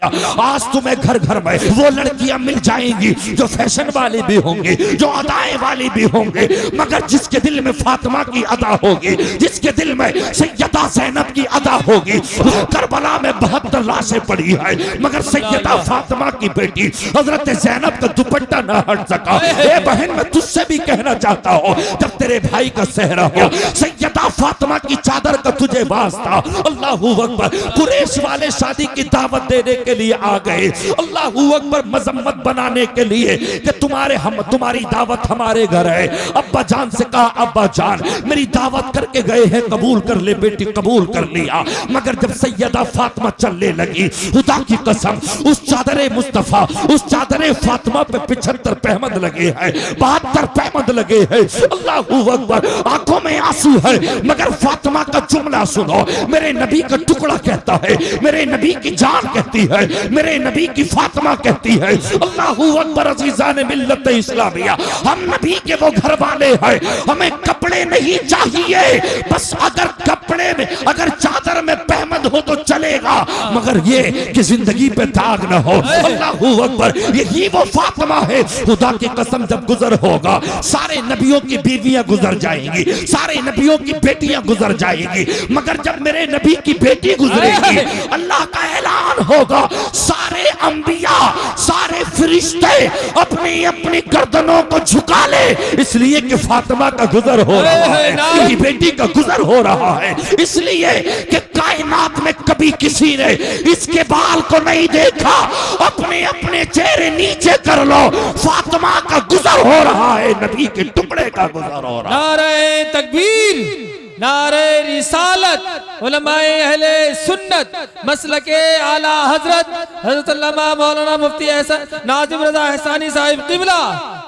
आज तुम्हें घर घर में वो लड़कियां मिल जाएंगी जो फैशन वाली भी होंगी, जो अदाएं वाली भी होंगी, मगर जिसके दिल में फातिमा की अदा होगी, जिसके दिल में सैयदा ज़ैनब की अदा होगी। करबला में 72 लाशें पड़ी है, मगर सैयदा फातिमा की बेटी हजरत ज़ैनब का दुपट्टा न हट सका। ए बहन, मैं तुझसे भी कहना चाहता हूँ, जब तेरे भाई का सेहरा हो, सैयदा फातिमा की चादर का तुझे वास्ता। अल्लाहू अकबर। कुरैश वाले शादी की दावत देने के लिए आ गए, अल्लाहू अकबर, मजम्मत बनाने के लिए कि तुम्हारी दावत हमारे घर है। अब्बा जान से कहा, अब्बा जान मेरी दावत करके गए हैं, कबूल कर ले बेटी, कबूल कर लिया। मगर जब सैयदा फातिमा चलने लगी, खुदा की कसम, उस चादरे मुस्तफा, उस चादरे फातिमा पे 75 पहमद लगे हैं, 72 पहमद लगे हैं। अल्लाहू अकबर। आंखों में आंसू है, मगर फातिमा का जुमला सुनो। मेरे नबी का टुकड़ा कहता है, मेरे नबी की जान कहती है, मेरे नबी की फातिमा कहती है। अल्लाहू अकबर। अज़ीज़ान मिल्लत इस्लामिया, हम नबी के वो घर वाले हैं, हमें कपड़े नहीं चाहिए, बस अगर कपड़े में, अगर चादर में पहमद हो तो चलेगा, मगर ये कि जिंदगी पे दाग न हो। अल्लाहू अकबर। यही वो फातिमा है। खुदा की कसम, जब गुजर होगा, सारे नबियों की बीवियां गुजर जाएंगी, सारे नबियों की बेटियां गुजर जाएंगी, मगर जब मेरे नबी की बेटी गुजरेगी, अल्लाह का ऐलान होगा, सारे अंबिया, सारे फरिश्ते अपनी अपनी गर्दनों को झुका ले, इसलिए कि फातिमा का गुजर हो रहा है, मेरी बेटी का गुजर हो रहा है, इसलिए कि कायनात में कभी किसी ने इसके बाल को नहीं देखा। अपने अपने चेहरे नीचे कर लो, फातिमा का गुजर हो रहा है, नबी के टुकड़े का गुजर हो रहा है। नारे तकबीर, नारे रिसालत, उलमाए अहले सुन्नत, मसलके आला हजरत अल्लामा मौलाना मुफ्ती नाजिम रज़ा एहसानी साहिब क़िबला।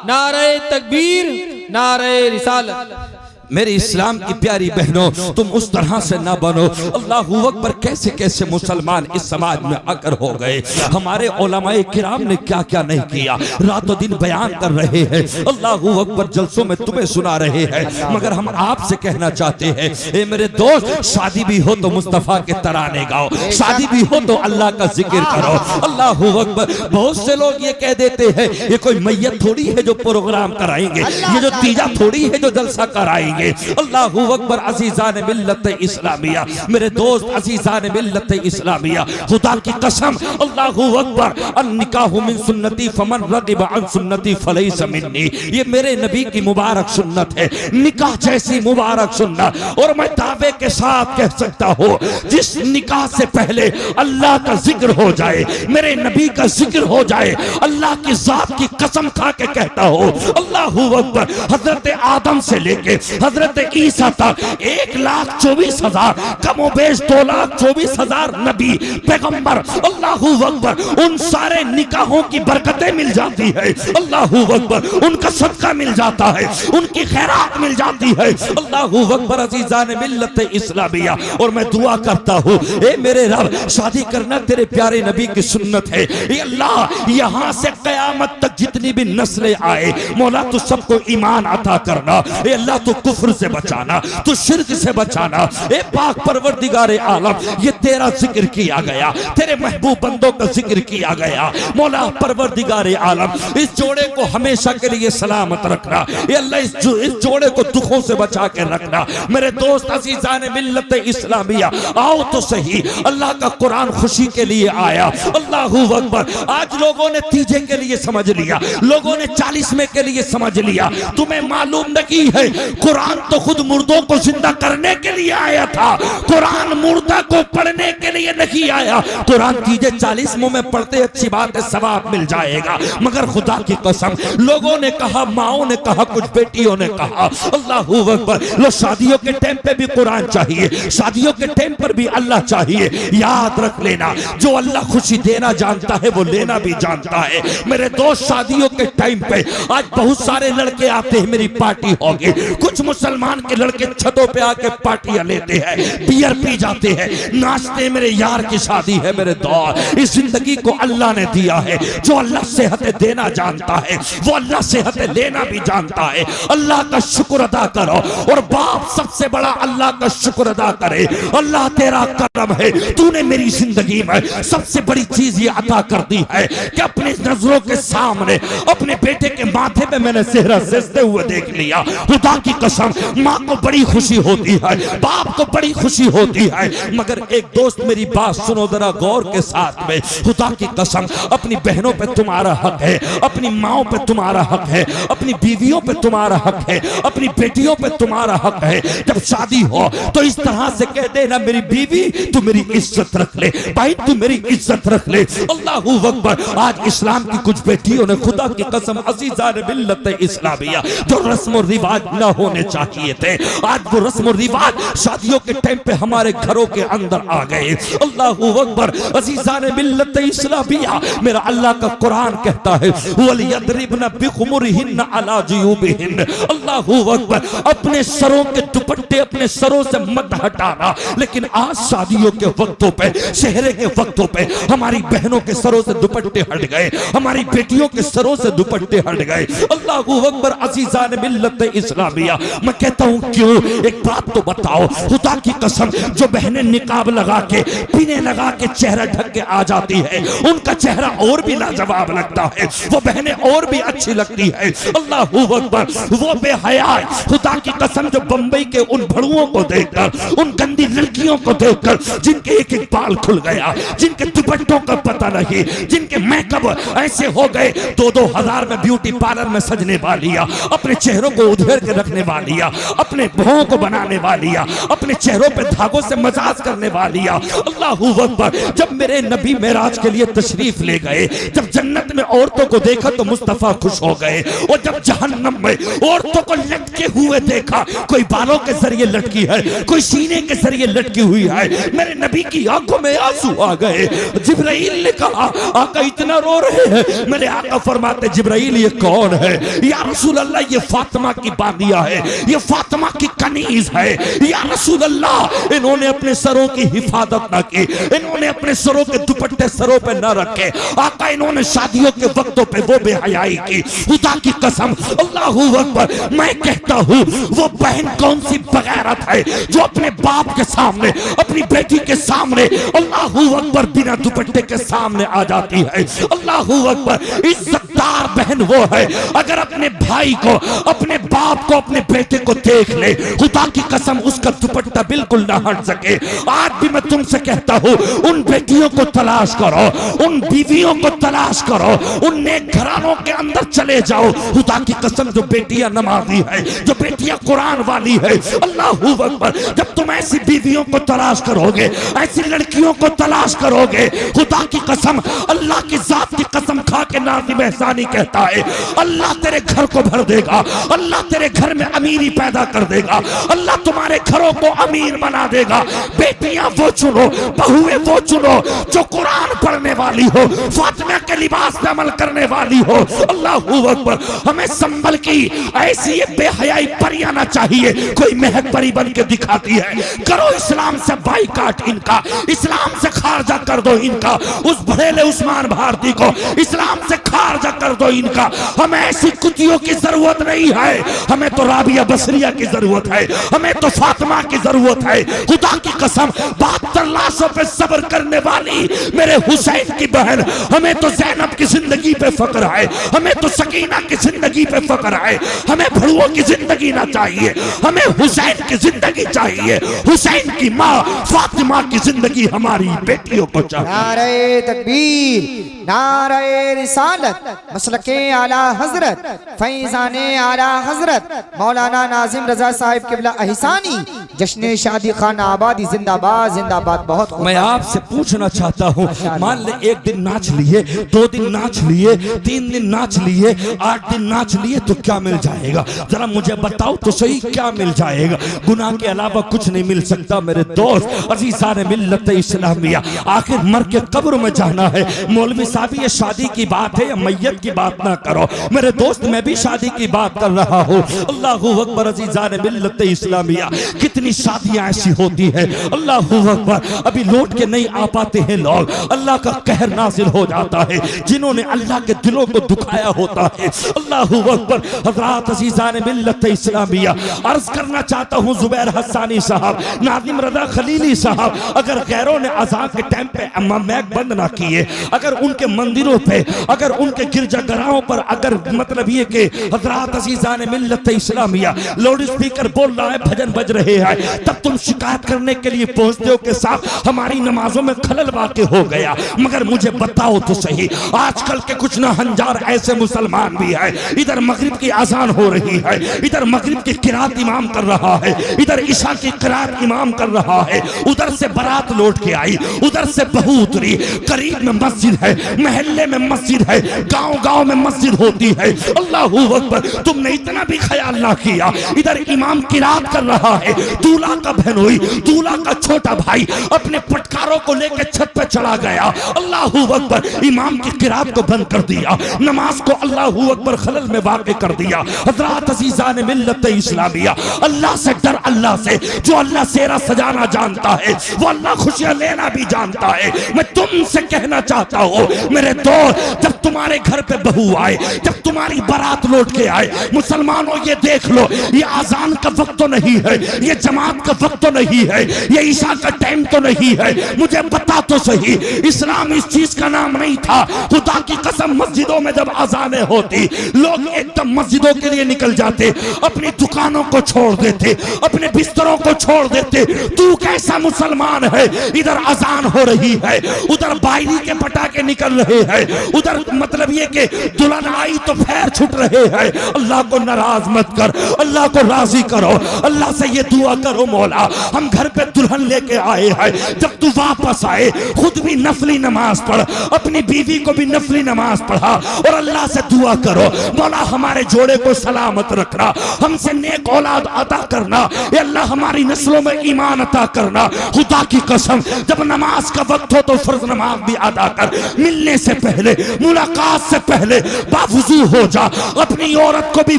नारे तकबीर, नारे रिसालत। मेरे इस्लाम की प्यारी बहनों, तुम उस तरह से ना बनो। अल्लाहू अकबर। कैसे कैसे मुसलमान इस समाज में आकर हो गए। हमारे उलमाए किराम ने क्या क्या नहीं किया, रातों दिन बयान कर रहे हैं, अल्लाहू अकबर, जलसों में तुम्हें सुना रहे हैं, मगर हम आपसे कहना चाहते हैं, ए मेरे दोस्त, शादी भी हो तो मुस्तफा के तराने गाओ, शादी भी हो तो अल्लाह का जिक्र करो। अल्लाहू अकबर। बहुत से लोग ये कह देते हैं, ये कोई मैयत थोड़ी है जो प्रोग्राम कराएंगे, ये जो तीजा थोड़ी है जो जलसा कराएंगे। अल्लाहू अकबर। अज़ीज़ान मिल्लत इस्लामिया, मेरे दोस्त, अज़ीज़ान मिल्लत इस्लामिया, खुदा की कसम, अल्लाहू अकबर। अन्निकाहु मिन सुन्नती फमन रगिब अन सुन्नती फलैस मिन्नी, ये मेरे नबी की मुबारक सुन्नत है, निकाह जैसी मुबारक सुन्नत। और मैं दावे के साथ कह सकता हूँ, जिस निकाह से पहले अल्लाह का जिक्र हो जाए, मेरे नबी का जिक्र हो जाए, अल्लाह की जात की कसम खा के कहता हूँ, अल्लाहू अकबर। हजरत आदम से लेके हजरत ईसा तक 1,24,000, कमोबेश 2,24,000 नबी पैगंबर, अल्लाहू अकबर, उन सारे निकाहों की बरकतें मिल जाती है। अल्लाहू अकबर। उनका सदका मिल जाता है, उनकी खैरात मिल जाती है। अल्लाहू अकबर। अज़ीज़ान मिल्लत इस्लामिया। और मैं दुआ करता हूँ, ए मेरे रब, शादी करना तेरे प्यारे नबी की सुन्नत है। ये अल्लाह, यहाँ से क़यामत तक जितनी भी नस्लें आए, मौला तू सबको ईमान अता करना। ए अल्लाह, तू कुफ्र से बचाना, तू शिर्क से बचाना। ए पाक परवरदिगारे आलम, ये तेरा जिक्र किया गया, तेरे महबूब बंदों का जिक्र किया गया। मौला परवरदिगारे आलम, इस जोड़े को हमेशा के लिए सलामत रखना। ये अल्लाह, इस जोड़े को दुखों से बचा के रखना। मेरे दोस्त, अज़ीज़ान मिल्लत इस्लामिया, आओ तो सही, अल्लाह का कुरान खुशी के लिए आया। अल्लाहू अकबर। आज लोगों ने तीजे के लिए समझ लिया, लोगों ने 40वें के लिए समझ लिया। तुम्हें मालूम नहीं है, कुरान तो खुद मुर्दों को जिंदा करने के लिए आया था, कुरान मुर्दा को पढ़ने के लिए नहीं आया। कुरान तीजे 40 मुंह में पढ़ते अच्छी बात है, सवाब मिल जाएगा, मगर खुदा की कसम, लोगों ने कहा, माओ ने कहा, कुछ बेटियों ने कहा, अल्लाहू अकबर, लो शादियों के टाइम पे भी कुरान चाहिए, शादियों के टाइम पर भी अल्लाह चाहिए। याद रख लेना, जो अल्लाह खुशी देना जानता है वो लेना भी जानता है। मेरे दोस्त, शादियों के टाइम पे आज बहुत सारे लड़के आते हैं, मेरी पार्टी होगी, कुछ मुसलमान के लड़के छतों पे आके पार्टियां लेते हैं, बियर पी जाते हैं, नाचते, मेरे यार की शादी है मेरे दौर। इस जिंदगी को अल्लाह ने दिया है। जो अल्लाह सेहतें देना जानता है वो अल्लाह सेहतें लेना भी जानता है। अल्लाह का शुक्र अदा करो, और बाप सबसे बड़ा अल्लाह का शुक्र अदा करे। अल्लाह तेरा करम है, तूने मेरी जिंदगी में सबसे बड़ी चीज ये अता कर दी है कि अपनी नजरों के सामने अपने बेटे के माथे पे मैंने सेहरा सजते हुए देख लिया। खुदा की कसम, माँ को बड़ी खुशी होती है, बाप को बड़ी खुशी होती है, मगर एक दोस्त मेरी बात सुनो जरा गौर के साथ में। खुदा की कसम, अपनी बहनों पे तुम्हारा हक है, अपनी माओ पे तुम्हारा हक है, अपनी बीवियों पे तुम्हारा हक है, अपनी बेटियों पे तुम्हारा हक है। जब शादी हो तो इस तरह से कह देना, मेरी बीवी तू मेरी इज्जत रख ले, भाई तू मेरी इज्जत रख ले। अल्लाहू अकबर। आज इस्लाम की कुछ बेटियों ने खुदा की कसम अज़ीज़ान मिल्लत इस्लामिया, जो रस्म और रिवाज न होने चाहिए थे, आज वो रस्म और रिवाज शादियों के टाइम पे हमारे घरों के अंदर आ गए। अल्लाहू अकबर। अज़ीज़ान मिल्लत इस्लामिया, मेरा अल्लाह का कुरान कहता है वलियदरिबन बिखुमुरिहिन्न अला जुयूबिहिन्न। अल्लाहू अकबर। अपने सरों के दुपट्टे अपने सरों से मत हटाना। लेकिन आज शादियों के वक्तों पे, शहरे के वक्तों पे हमारी बहनों के सरों से दुपट्टे हट गए, हमारी बेटियों के सरों से दुपट्टे हट गए। अल्लाहू अकबर। अज़ीज़ान मिल्लत इस्लामिया, मैं कहता हूं क्यों, एक बात तो बताओ, खुदा की कसम, जो बहनें निकाब लगा के, पीने लगा के चेहरा ढक के आ जाती है, उनका चेहरा और भी लाजवाब लगता है, वो बहनें और भी अच्छी लगती है। अल्लाहू अकबर। वो बेहया, खुदा की कसम, जो बंबई के उन भड़ुओं को देखकर, उन गंदी लड़कियों को देखकर, जिनके एक एक बाल खुल गया, जिनके दुपट्टों का पता नहीं, जिनके मेकअप ऐसे हो गए, 2-2 हजार में ब्यूटी पार्लर में सजने वालियां, अपने चेहरों को उधेड़ के रखने वालियां, अपने भौं को बनाने वालियां, अपने चेहरों पे धागों से मसाज करने वालियां। अल्लाहू अकबर। जब मेरे नबी मेराज के लिए तशरीफ ले गए, जब जन्नत में औरतों को देखा तो मुस्तफा खुश हो गए, और जब जहन्नम में औरतों को लटके हुए देखा, कोई बालों के जरिए लटकी है, कोई सीने के जरिए लटकी हुई है, मेरे नबी की आंखों में आंसू आ गए। जिब्राइल ने कहा, आका इतना रो रहे हैं? मेरे आका फरमाते, जिब्राइल ये कौन है? या रसूल अल्लाह, ये फातिमा की बादिया है, ये फातिमा की कनीज है। या रसूल अल्लाह, इन्होंने अपने सरों की हिफाजत ना की, इन्होंने अपने सरों के दुपट्टे सरों पे न रखे। आका, इन्होंने शादियों के वक्तों पे वो बेहयाई की। खुदा की कसम, अल्लाहू अकबर। मैं कहता हूँ, वो बहन कौन सी बगैरत है जो अपने बाप के सामने, अपनी बेटी के सामने, अल्लाहू अकबर, बिना दुपट्टे के सामने आ जाती है। अल्लाहू अकबर। इज्जतदार बहन वो है, अगर अपने भाई को, अपने बाप को, अपने बेटे को देख ले, खुदा की कसम, उसका दुपट्टा बिल्कुल ना हट सके। आज भी मैं तुमसे कहता हूँ, उन बेटियों को तलाश करो, उन बीवियों को तलाश करो, उन नेक घरानों के अंदर चले जाओ। खुदा की कसम, जो बेटियां नमाजी है, जो बेटियां कुरान वाली है, अल्लाहू अकबर। जब तुम ऐसी बीवियों को तलाश करोगे, ऐसी लड़कियों को तलाश करोगे, खुदा की कसम, अल्लाह की जात की कसम खा के नाज़िम एहसानी कहता है, अल्लाह तेरे घर को भर देगा, अल्लाह तेरे घर में अमीरी पैदा कर देगा, अल्लाह तुम्हारे घरों को अमीर बना देगा। बेटियां वो चुनो, बहुएं वो चुनो जो कुरान पढ़ने वाली हो, फातिमा के लिबास पे अमल करने वाली हो। अल्लाहू अकबर। हमें संभल की ऐसी ये बेहयाई परियां ना चाहिए, कोई महक परी बन के दिखाती है। करो इस्लाम से बाइकाट इनका, इस्लाम से खारजा कर दो इनका, उस भड़ेले उस्मान भारती को इस्लाम से खारजा कर दो इनका। हमें ऐसी कुतियों की जरूरत नहीं है, हमें तो राबिया बसरिया की जरूरत है, हमें तो फातिमा की जरूरत है। खुदा की कसम, 72 लाशों पे सब्र करने वाली मेरे हुसैन की बहन, हमें तो ज़ैनब की जिंदगी पे फक्र है, हमें तो सकीना की जिंदगी पे फक्र है। हमें भड़ुओं की जिंदगी ना चाहिए, हमें हुसैन की जिंदगी चाहिए। हुसैन की माँ फातिमा की जिंदगी हमारी बेटियों को चाहिए। नारे तकबीर, नारे रिसालत, मसलके आला हजरत, फैज़ाने आला हजरत मौलाना नाज़िम रज़ा साहिब क़िबला अहसानी जश्न शादी खाना आबादी जिंदाबाद जिंदाबाद। बहुत खूब। मैं आपसे पूछना चाहता हूँ, मान ले एक दिन नाच लिए, 2 दिन नाच लिए, 3 दिन नाच लिए, 8 दिन नाच लिए, तो क्या मिल जाएगा? जरा मुझे बताओ तो सही, क्या मिल जाएगा? गुनाह के अलावा कुछ नहीं मिल सकता मेरे दोस्त अज़ीज़ान मिल्लत इस्लामिया। आखिर मर के कब्र में जाना है। मौलवी साहब ये शादी की बात है या मैयत की बात ना करो मेरे दोस्त, मैं भी शादी की बात कर रहा हूँ। अल्लाहू अकबर अज़ीज़ान मिल्लत इस्लामिया। कितनी शादियां ऐसी होती है, अल्लाहू अकबर, अभी लौट के नहीं आ पाते हैं लोग, अल्लाह का कहर नाजिल हो जाता है जिन्होंने अल्लाह के दिलों को दुखाया होता है। अल्लाहू अकबर। हज़रात अज़ीज़ान मिल्लत इस्लामिया, अर्ज करना चाहता हूँ ज़ुबैर हस्सानी साहब, नाज़िम रज़ा खलीली साहब, अगर गैरों ने अज़ान के टाइम पे मैक बंद ना किए, अगर उनके मंदिरों पे, अगर उनके गिरजाघरों पर, अगर मतलब ये कि हज़रात अज़ीज़ान मिल्लत इस्लामिया लाउड स्पीकर बोल रहा है, भजन बज रहे हैं, तब तुम शिकायत करने के लिए पहुंचते हो कि साहब हमारी नमाजों में खलल वाक़ हो गया। मगर मुझे बताओ तो सही, आजकल के कुछ ना हंजार ऐसे मुसलमान भी है, इधर मगरिब की अजान हो रही है, इधर मगरिब की किरात इमाम कर रहा है, इधर ईशा की किरात इमाम कर रहा है, उधर से बारात लौट के आई, उधर से बहू उतरी, करीब में मस्जिद है, महल्ले में मस्जिद है, गांव गांव में मस्जिद होती है। अल्लाहू अकबर। तुमने इतना भी ख्याल ना किया, इधर इमाम किरात कर रहा है, दूल्हा का बहनोई, दूल्हा का छोटा भाई अपने पटकारों को लेकर छत पे चढ़ा गया। अल्लाहू अकबर। इमाम की किरात को बंद कर दिया, नमाज को अल्लाहू अकबर खलल में वाक़ कर दिया। हज़रात अज़ीज़ान मिल्लत इस्लामिया, अल्लाह से डर, अल्लाह से। जो अल्लाह सेरा सजाना जानता है वो अल्लाह खुशियां लेना भी जानता है। मैं तुमसे कहना चाहता हूँ मेरे दोस्त, जब तुम्हारे घर पे बहू आए, जब तुम्हारी बारात लौट के आए, मुसलमानों ये देख लो, ये आजान का वक्त तो नहीं है, ये जमात का वक्त तो नहीं है, ये ईशा का टाइम तो नहीं है। मुझे बता तो सही, इस्लाम इस चीज का नाम नहीं था। खुदा की कसम, मस्जिदों में जब अजानें होती, लोग एकदम मस्जिदों के लिए निकल जाते, अपनी दुकानों को छोड़ देते, अपने बिस्तरों को छोड़ देते। तू कैसा मुसलमान है? इधर अजान हो रही है, उधर बायरी के पटाखे निकल रहे हैं, उधर मतलब ये कि दुल्हन आई तो फैर छुट रहे हैं। अल्लाह को नाराज मत कर, अल्लाह को राजी करो, अल्लाह से ये दुआ करो, मौला हम घर पे दुल्हन लेके आए हैं, जब तू वापस आए खुद भी नफली नमाज पढ़, अपनी बीवी को भी नफली नमाज पढ़ा, और अल्लाह से दुआ करो, मौला हमारे जोड़े को सलामत रखना, हमसे नेक औलाद अता करना, ये अल्लाह हमारी नस्लों में ईमान अता करना। खुदा की कसम, जब नमाज का वक्त हो तो फर्ज नमाज भी अदा कर, मिलने से पहले, मुलाकात से पहले बावुजू हो जा, अपनी औरत को भी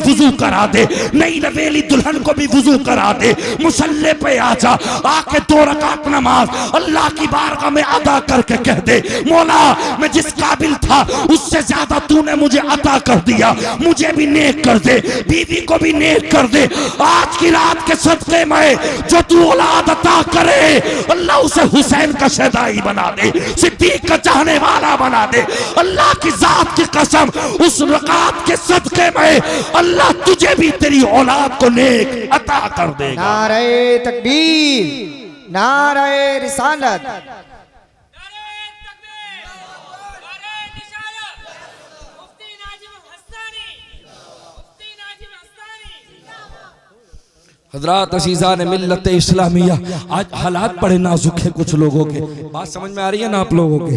वुजू करा दे, नई नवेली दुल्हन को भी वुजू करा दे, मुसल्ले पे आ जा, आके 2 रकात नमाज अल्लाह की बारगाह में अदा करके कह दे, मौला मैं जिस काबिल था उससे ज्यादा तूने मुझे अता कर दिया, मुझे भी नेक कर दे, बीवी को भी नेक कर दे। आज की रात के सदके में जो तू औलाद अता करे, अल्लाह उसे हुसैन का शहदाई बना दे, सिद्दीक का चाहने वाला बना दे। अल्लाह की जात की कसम, उस रकात के सदके में अल्लाह तुझे भी तेरी औलाद को नेक अता कर देगा। नारे तकबीर, नारे रिसालत। हज़रात अज़ीज़ान मिल्लत इस्लामिया, आज हालात बड़े नाजुक है कुछ लोगों के, बात समझ में आ रही है ना आप लोगों के?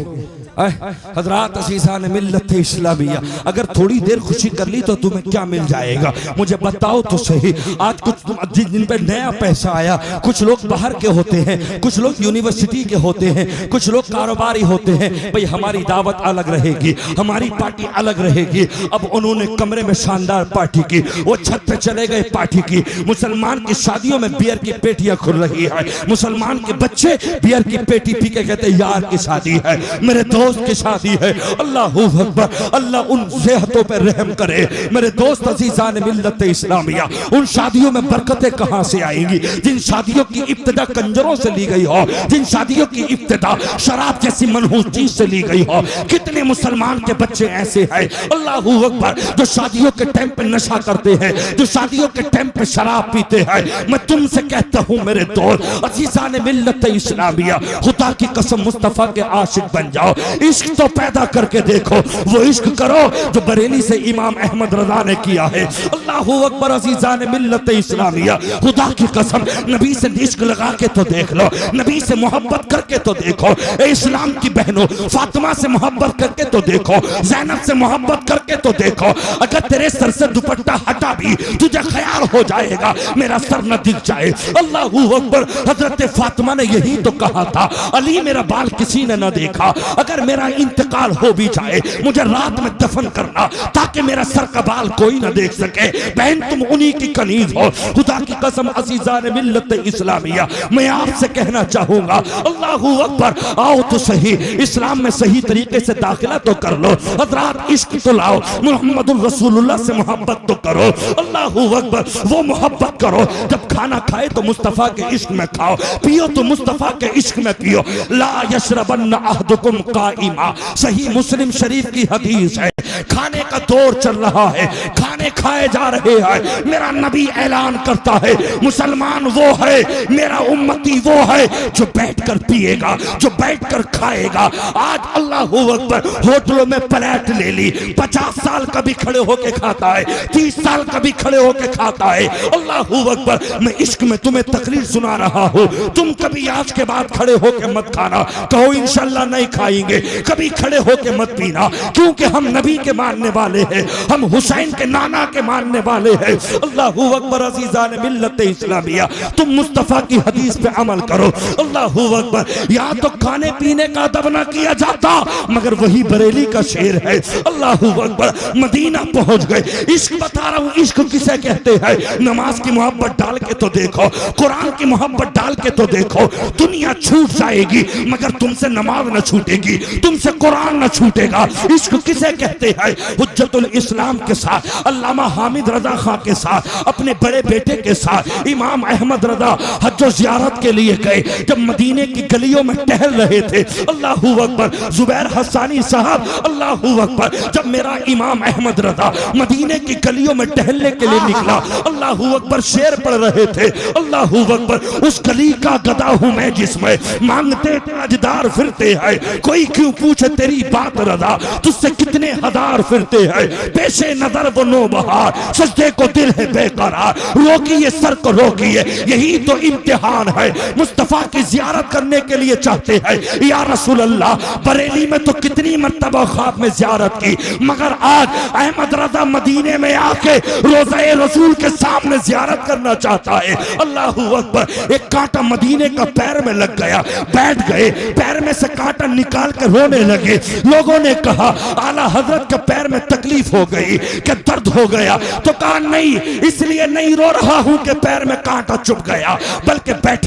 हज़रात अज़ीज़ान मिल्लत इस्लामिया, अगर थोड़ी देर खुशी कर ली तो तुम्हें क्या मिल जाएगा? मुझे बताओ तो सही। आज कुछ जिन पे नया पैसा आया, कुछ लोग बाहर के होते हैं, कुछ लोग यूनिवर्सिटी के होते हैं, कुछ लोग कारोबारी होते हैं, भाई हमारी दावत अलग रहेगी, हमारी पार्टी अलग रहेगी। अब उन्होंने कमरे में शानदार पार्टी की, वो छत पे चले गए पार्टी की। मुसलमान की शादियों में बियर की पेटियां खुल रही है, मुसलमान के बच्चे बियर की पेटी पी के कहते यार की शादी है, मेरे दोस्त की शादी है। अल्लाहू अकबर। अल्लाह उन सेहतों पर रहम करे मेरे दोस्त अज़ीज़ान मिल्लत इस्लामिया। उन शादियों में बरकतें कहां से आएंगी जिन शादियों की इब्तिदा कंजरों से ली गई हो, जिन शादियों की इब्तिदा शराब जैसी मनहूस चीज से ली गई हो। कितने मुसलमान के बच्चे ऐसे हैं अल्लाहू अकबर जो शादियों के टाइम पे नशा करते हैं, जो शादियों के टाइम पे शराब पीते हैं। मैं तुमसे कहता हूं मेरे दोस्त अज़ीज़ान मिल्लत इस्लामिया, खुदा की कसम मुस्तफा के आशिक बन जाओ। इश्क तो पैदा करके देखो, वो इश्क करो जो बरेली से इमाम अहमद रजा ने किया है। अल्लाहू अकबर अज़ीज़ान मिल्लत इस्लामिया, खुदा की कसम नबी से इश्क लगा के तो देख लो, नबी से मोहब्बत करके तो देखो। ए इस्लाम की बहनों, फातिमा से मोहब्बत करके तो देखो, ज़ैनब से मोहब्बत करके तो देखो। अगर तेरे सर से दुपट्टा हटा भी तुझे ख्याल हो जाएगा मेरा सर न दिख जाए। अल्लाहू अकबर। हजरत फातिमा ने यही तो कहा था, अली मेरा बाल किसी ने न देखा, अगर मेरा इंतकाल हो भी जाए मुझे रात में दफन करना ताकि मेरा सर का बाल कोई न देख सके। बहन तुम उन्हीं की कनीज हो। खुदा की कसम अज़ीज़ान मिल्लत इस्लामिया, मैं आपसे कहना चाहूंगा, अल्लाहू अकबर, आओ तो सही इस्लाम में सही तरीके से दाखिला तो कर लो। हजरात इश्क तो लाओ, मुहम्मदुर रसूलुल्लाह से मोहब्बत तो करो। अल्लाहू अकबर। वो मोहब्बत करो जब खाना खाए तो मुस्तफा के इश्क में खाओ, पियो तो मुस्तफा के इश्क में पियो। ला यशरबन्ना अहदुकुम काइमा, सही मुस्लिम शरीफ की हदीस है। खाने का दौर चल रहा है, खाने खाए जा रहे हैं, मेरा नबी ऐलान करता है मुसलमान वो है, मेरा उम्मती वो है जो बैठकर पिएगा, जो बैठकर खाएगा। आज अल्लाहू अकबर होटलों में प्लेट ले ली, 50 साल का भी खड़े होके खाता है, 30 साल का भी खड़े होके खाता है। अल्लाहू अकबर। मैं इश्क में तुम्हें तकरीर सुना रहा हूँ, तुम कभी आज के बाद खड़े होके मत खाना, कहो इंशाल्लाह नहीं खाएंगे, कभी खड़े होके मत पीना, क्योंकि हम नबी के मानने वाले हैं, हम हुसैन के नाना के मानने वाले हैं। अल्लाहू अकबर। अज़ीज़ान मिल्लत इस्लामिया, तुम मुस्तफा की हदीस पे अमल करो। अल्लाहू अकबर। या तो खाने पीने का अदब ना किया जाता, मगर वही बरेली का शेर है। अल्लाहू अकबर। मदीना पहुंच गए। इश्क बता रहा हूं, इश्क किसे कहते हैं? नमाज की मोहब्बत डाल के तो देखो, कुरान की मोहब्बत डाल के तो देखो। दुनिया छूट जाएगी मगर तुमसे नमाज न छूटेगी, तुमसे कुरान न छूटेगा। इश्क किसे कहते हैं? हुज्जतुल इस्लाम के साथ, अल्लामा हामिद रजा खां के साथ, अपने बड़े बेटे के साथ इमाम अहमद रजा हज्जो ज़ियारत के लिए गए। जब मदीने की गलियों में टहल रहे थे, अल्लाहू अकबर, जुबैर हसानी साहब, अल्लाहू अकबर, जब मेरा इमाम अहमद रजा मदीने की गलियों में टहलने के लिए निकला, अल्लाहू अकबर, शेर पढ़ रहे थे। अल्लाहू अकबर। उस गली का गदा हूं मैं जिसमें मांगते ताजदार फिरते हैं, कोई क्यों पूछे तेरी बात रजा, तुझसे कितने हजार फिरते हैं। पेशे नजर वो नो बहार, सजदे को दिल है बेकरार, रोकिए सर को रोकिए, यही तो इम्तिहान है। मुस्तफा की जियारत करने के लिए चाहते हैं या रसूल अल्लाह, बरेली में तो कितनी मर्तबा ख्वाब में जियारत की, मगर आज अहमद रजा मदीने में आके रोज़े रसूल के सामने जियारत करना चाहता है। अल्लाहू अकबर। एक कांटा मदीने का पैर में लग गया, बैठ गए, पैर में से कांटा निकाल कर रोने लगे। लोगों ने कहा आला हजरत के पैर में तकलीफ हो गई, कि दर्द हो गया, तो कहा नहीं, इसलिए नहीं रो रहा हूं कि पैर में कांटा चुभ गया, बल्कि बैठ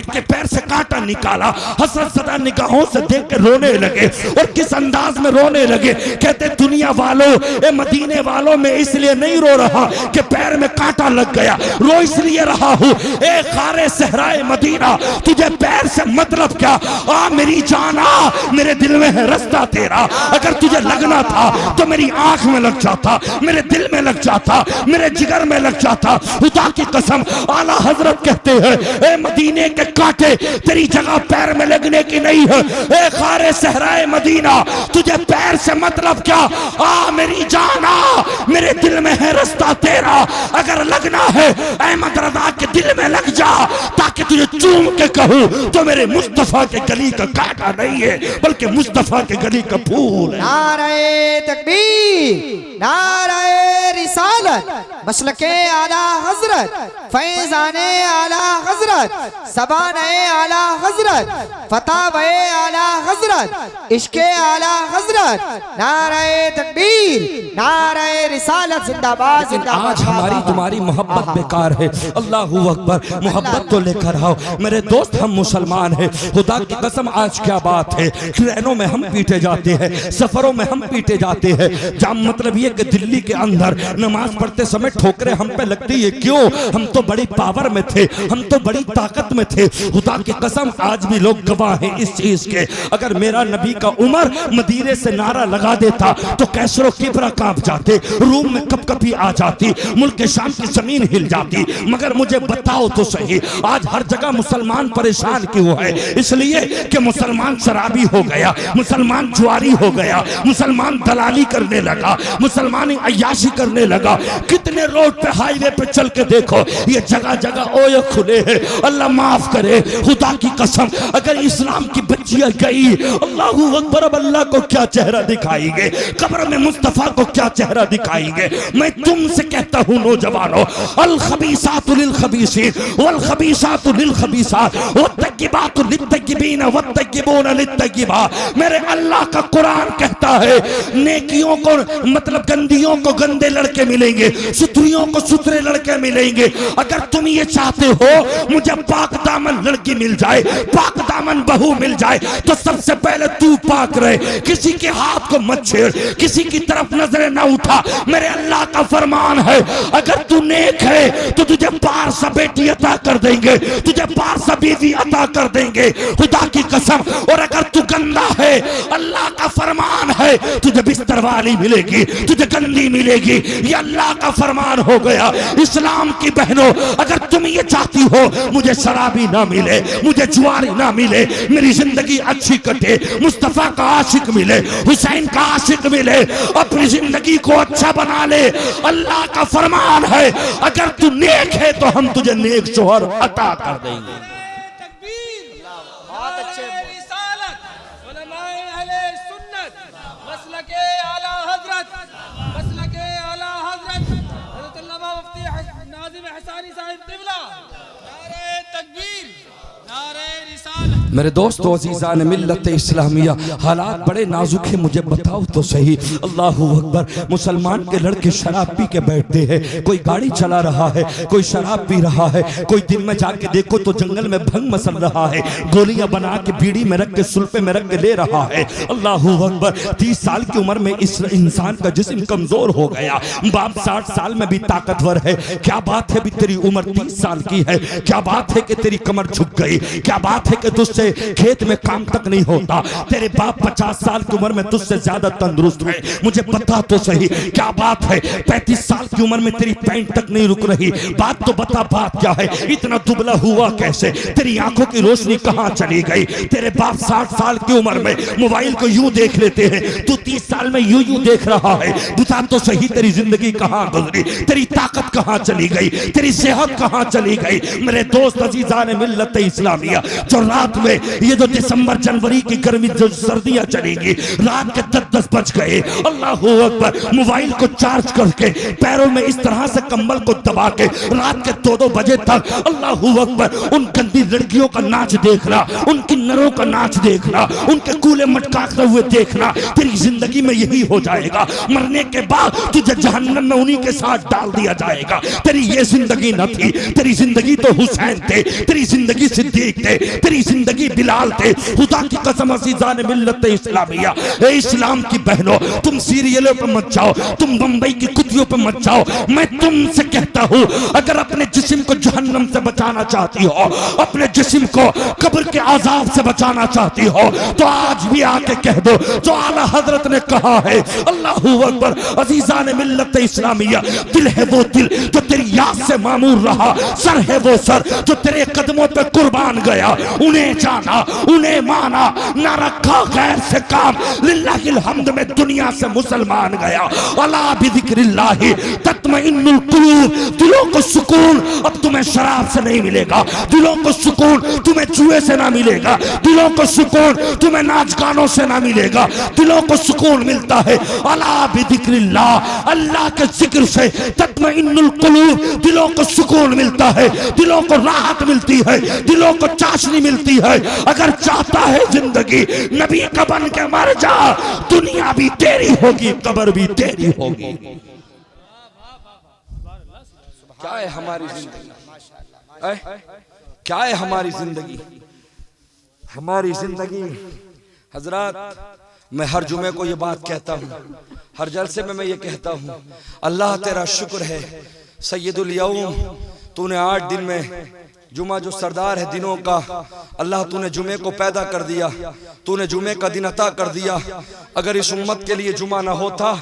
के पैर से कांटा निकाला। हसरत सदा निगाहों से देख के रोने लगे। और किस अंदाज में रोने लगे? कहते दुनिया वालों, ए मदीने वालों, में इसलिए नहीं रो रहा कि पैर में कांटा लग गया, रो इसलिए रहा हूं, ए खारे सहराए मदीना, तुझे पैर से मतलब क्या? आ मेरी जान आ, मेरे दिल में है रास्ता तेरा, अगर तुझे लगना था तो मेरी आंख में लग जाता, मेरे दिल में लग जाता, मेरे जिगर में लग जाता। खुदा की कसम, आला हजरत कहते हैं, ए मदीने के कांटे तेरी जगह पैर में लगने की नहीं है। ए खारे सहराए मदीना, तुझे पैर से मतलब क्या? आ मेरी जान आ, मेरे दिल में है रास्ता तेरा, अगर लगना है अहमद रजा के दिल में लग जा, ताकि तुझे चूम के कहूं तो मेरे मुस्तफा के गली का कांटा नहीं है, बल्कि मुस्तफा के गली का फूल है। नारे तकबीर, नारे रिसालत, मसलके आला हजरत, फैजाने आला हजरत, सबाने आला हजरत, फतावे आला हजरत, इश्के आला हजरत। नारे तकबीर, नारे रिसालत, जिंदाबाद जिंदाबाद। आज हमारी तुम्हारी मोहब्बत बेकार है। अल्लाहू अकबर। मोहब्बत तो लेकर आओ मेरे दोस्त, हम मुसलमान हैं। खुदा की कसम, आज क्या बात है, ट्रेनों में हम पीटे जाते हैं, सफरों में हम पीटे जाते हैं। जहाँ मतलब ये कि दिल्ली के अंदर नमाज पढ़ते समय ठोकरें हम पे लगती है, क्यों? हम तो बड़ी पावर में थे, हम तो बड़ी ताकत में थे। खुदा की कसम आज भी लोग गवाह हैं इस चीज के। अगर मेरा नबी का उमर मदीने से नारा लगा देता तो कैसरो किबरा कांप जाते, रूम में कपकपी आ जाती, मुल्क शाम की जमीन हिल जाती। मगर मुझे बताओ तो सही, आज हर जगह मुसलमान परेशान क्यों है? इसलिए कि मुसलमान शराबी हो गया, मुसलमान जुआरी हो गया, मुसलमान दलाली करने लगा, मुसलमान अय्याशी करने लगा। कितने रोड पे हाईवे पे चल के देखो, ये जगह जगह ओए खुले हैं। अल्लाह माफ करे, खुदा की कसम अगर इस्लाम की बच्चियां गई, अल्लाहू अकबर, अब अल्लाह को क्या चेहरा दिखाएंगे? कब्र में मुस्तफा को क्या चेहरा दिखाएंगे? मैं तुमसे कहता हूं नौजवानों, अल खबीसातु लिल खबीसीन वल खबीसातु लिल खबीसात वत्तय्यिबातु लित्तय्यिबीन वत्तय्यिबून लित्तय्यिबा। मेरे अल्लाह का कुरान कहता है नेकियों को मतलब गंदियों को गंदे लड़के मिलेंगे, सुथरियों को सुथरे लड़के मिलेंगे। अगर तुम ये चाहते हो मुझे पाक दामन लड़की मिल जाए, पाक दामन बहू मिल जाए, तो सबसे पहले तू पाक रहे, किसी के हाथ को मत छेड़, किसी की तरफ नजरें ना उठा। मेरे अल्लाह का फरमान है अगर तू नेक है तो तुझे पारसा बेटी अता कर देंगे, तुझे पारसा बीवी अता कर देंगे, खुदा की कसम। और अगर तू गंदा है, अल्लाह का फरमान है तुझे बिस्तर वाली मिलेगी, तुझे गंदी मिलेगी। ये अल्लाह का फरमान हो गया। इस्लाम की बहनों, अगर तुम ये चाहती हो मुझे शराबी ना मिले, मुझे जुआरी ना मिले, मेरी जिंदगी अच्छी कटे, मुस्तफा का आशिक मिले, हुसैन का आशिक मिले, अपनी जिंदगी को अच्छा बना ले, अल्लाह का फरमान है अगर तू नेक है तो हम तुझे नेक शोहर अता कर देंगे। बहुत अच्छे मेरे दोस्तों अजीज़ान मिल्लत इस्लामिया, हालात बड़े नाजुक है, मुझे बताओ तो सही। अल्लाहू अकबर, मुसलमान के लड़के शराब पी के बैठते हैं, कोई गाड़ी चला रहा है, कोई शराब पी रहा है, कोई दिन में जाके देखो तो जंगल में भंग मसल रहा है, गोलियां बना के बीड़ी में रख के सुल्फे में रख के ले रहा है। अल्लाहू अकबर, 30 साल की उम्र में इस इंसान का जिस्म कमजोर हो गया, बाप 60 साल में भी ताकतवर है। क्या बात है भी तेरी उम्र 30 साल की है, क्या बात है कि तेरी कमर झुक गई, क्या बात है कि तुझसे खेत में काम तक नहीं होता, तेरे बाप 50 साल की उम्र में तुझसे ज्यादा तंदुरुस्त है, मुझे बता तो सही क्या बात है? 35 साल की उम्र में तेरी पैंट तक नहीं रुक रही, बात तो बता, बात क्या है? इतना दुबला हुआ कैसे? तेरी आंखों की रोशनी कहां चली गई? तेरे बाप 60 साल की उम्र में मोबाइल को यूं देख लेते हैं, तू 30 साल में यूं यूं देख रहा है। बता तो सही तेरी जिंदगी कहां गुजरी, तेरी ताकत कहां चली गई, तेरी सेहत कहां चली गई? मेरे दोस्त अजीजान मिल्लत इस्लामिया, जो रात में ये जो दिसंबर जनवरी की गर्मी जो सर्दियां चलेंगी, रात के 10-10 बज गए, अल्लाहू अकबर, मोबाइल को चार्ज करके पैरों में इस तरह से कंबल को दबा के रात के 2-2 बजे तक अल्लाहू अकबर उन गंदी लड़कियों का नाच देखना, उनकी नरों का नाच देखना, उनके कूले मटकाते हुए देखना, तेरी जिंदगी में यही हो जाएगा। मरने के बाद तुझे जहन्नम में उन्हीं के साथ डाल दिया जाएगा। तेरी ये जिंदगी न थी, तेरी जिंदगी तो हुसैन थे, तेरी जिंदगी सिद्दीक थे, तेरी जिंदगी बिलाल थे। खुदा की कसम अज़ीज़ान मिल्लत इस्लामिया, ए इस्लाम की बहनों, तुम सीरियलों पे मत जाओ, तुम बंबई की कुतियों पे मत जाओ। मैं तुमसे कहता हूं अगर अपने जिस्म को जहन्नम से बचाना चाहती हो, अपने जिस्म को कब्र के अज़ाब से बचाना चाहती हो, तो आज भी आके कह दो जो आला हजरत ने कहा है। अल्लाहू अकबर, अज़ीज़ान मिल्लत इस्लामिया, दिल है वो दिल जो तेरी याद से मामूर रहा, सर है वो सर जो तेरे कदमों पे कुर्बान गया। उन्हें जाना, उन्हें माना, ना रखा गैर से काम, लिल्लाहिल हम्द में दुनिया से मुसलमान गया। अला बिज़िक्रिल्लाहि तत्मइन्नुल कुलूब, दिलों को सुकून अब तुम्हें शराब से नहीं मिलेगा, दिलों को सुकून तुम्हें जुए से ना मिलेगा, दिलों को सुकून तुम्हें नाच गानों से ना मिलेगा, दिलों को सुकून मिलता है अला बिज़िक्रिल्लाह, अल्लाह के जिक्र से तत्मइन्नुल कुलूब, दिलों को सुकून मिलता है, दिलों को राहत मिलती है, दिलों को चाशनी मिलती है। अगर चाहता है जिंदगी नबी का बन के मर जा, दुनिया भी तेरी होगी, कब्र भी तेरी होगी। क्या है हमारी जिंदगी? क्या है हमारी जिंदगी? हमारी जिंदगी हजरत, मैं हर जुमे को ये बात कहता हूँ, हर जलसे में मैं ये कहता हूँ, अल्लाह तेरा शुक्र है सैयदुल यौम, तूने 8 दिन में जुमा जो सरदार है दिनों का, अल्लाह तूने जुमे को पैदा कर दिया, तूने जुमे का दिन अता कर दिया। अगर इस उम्मत के लिए जुमा ना होता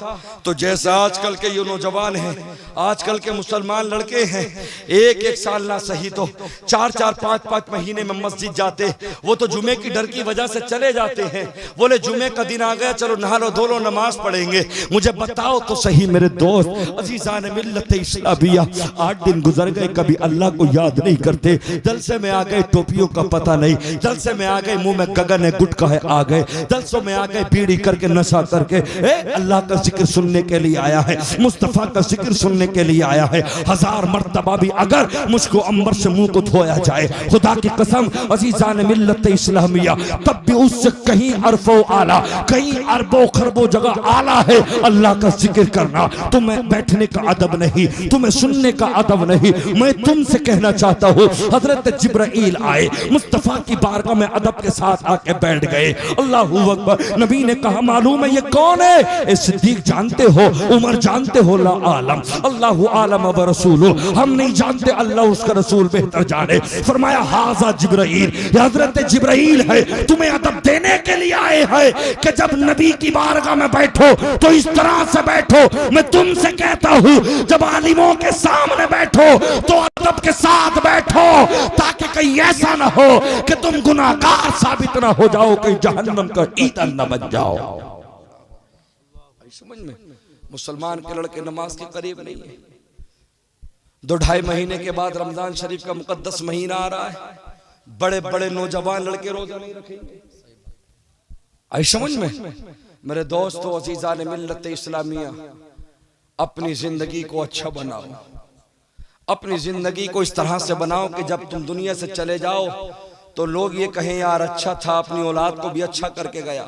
तो जैसा आजकल के ये नौजवान हैं, आजकल के मुसलमान लड़के हैं, एक साल ना सही तो 4-4, 5-5 महीने में मस्जिद जाते, वो तो जुमे की डर की वजह से चले जाते हैं। बोले जुमे का दिन आ गया, चलो नहा लो धो लो नमाज पढ़ेंगे। मुझे बताओ तो सही मेरे दोस्त अजीजान मिल्लत इस्लामिया, 8 दिन गुजर गए, कभी अल्लाह को याद नहीं करते। जलसे में आ गए, टोपियों का पता नहीं, जलसे में आ गए, मुंह में गगन है गुटखा है आ गए, जलसों में आ गए बीड़ी करके नशा करके। अल्लाह का जिक्र सुनने के लिए आया है, मुस्तफा का जिक्र सुनने के लिए आया है। 1000 मर्तबा भी अगर मुझको अंबर से मुंह को धोया जाए, खुदा की कसम अजीजान मिल्लत इस्लामिया, तब भी उससे कहीं अरबों आला, कहीं अरबों खरबों जगह आला है अल्लाह का जिक्र करना। तुम्हें बैठने का अदब नहीं, तुम्हें सुनने का अदब नहीं। मैं तुमसे कहना चाहता हूँ, हजरत जिब्राइल आए, मुस्तफा की बारगाह में अदब के साथ आके बैठ गए। अल्लाहू अकबर। नबी ने कहा मालूम है ये कौन है? सिद्दीक जानते हो, उमर जानते हो, ला आलम अल्लाहु आलम व रसूलु, हम नहीं जानते, अल्लाह उसका रसूल बेहतर जाने। फरमाया हाजा जिब्राइल, हजरत जिब्राइल है, तुम्हें अदब देने के लिए आए हैं कि जब नबी की बारगाह में बैठो तो इस तरह से बैठो। मैं तुमसे कहता हूँ जब आलिमों के सामने बैठो तो अदब के साथ बैठो, ताकि कहीं ऐसा ना हो कि तुम गुनाहगार साबित ना हो जाओ, कहीं जहन्नम का ईंधन न बन जाओ। समझ में? मुसलमान के लड़के नमाज के करीब नहीं है। 2-2.5 महीने के बाद रमजान शरीफ का मुकद्दस महीना आ रहा है, बड़े बड़े नौजवान लड़के रोजा नहीं रखेंगे। आई समझ में? मेरे दोस्तों अजीजान मिल्लत इस्लामिया, अपनी जिंदगी को अच्छा बनाओ, अपनी जिंदगी को इस तरह से बनाओ कि जब तुम दुनिया से चले जाओ तो लोग ये कहें यार अच्छा था, अपनी औलाद को भी अच्छा करके गया।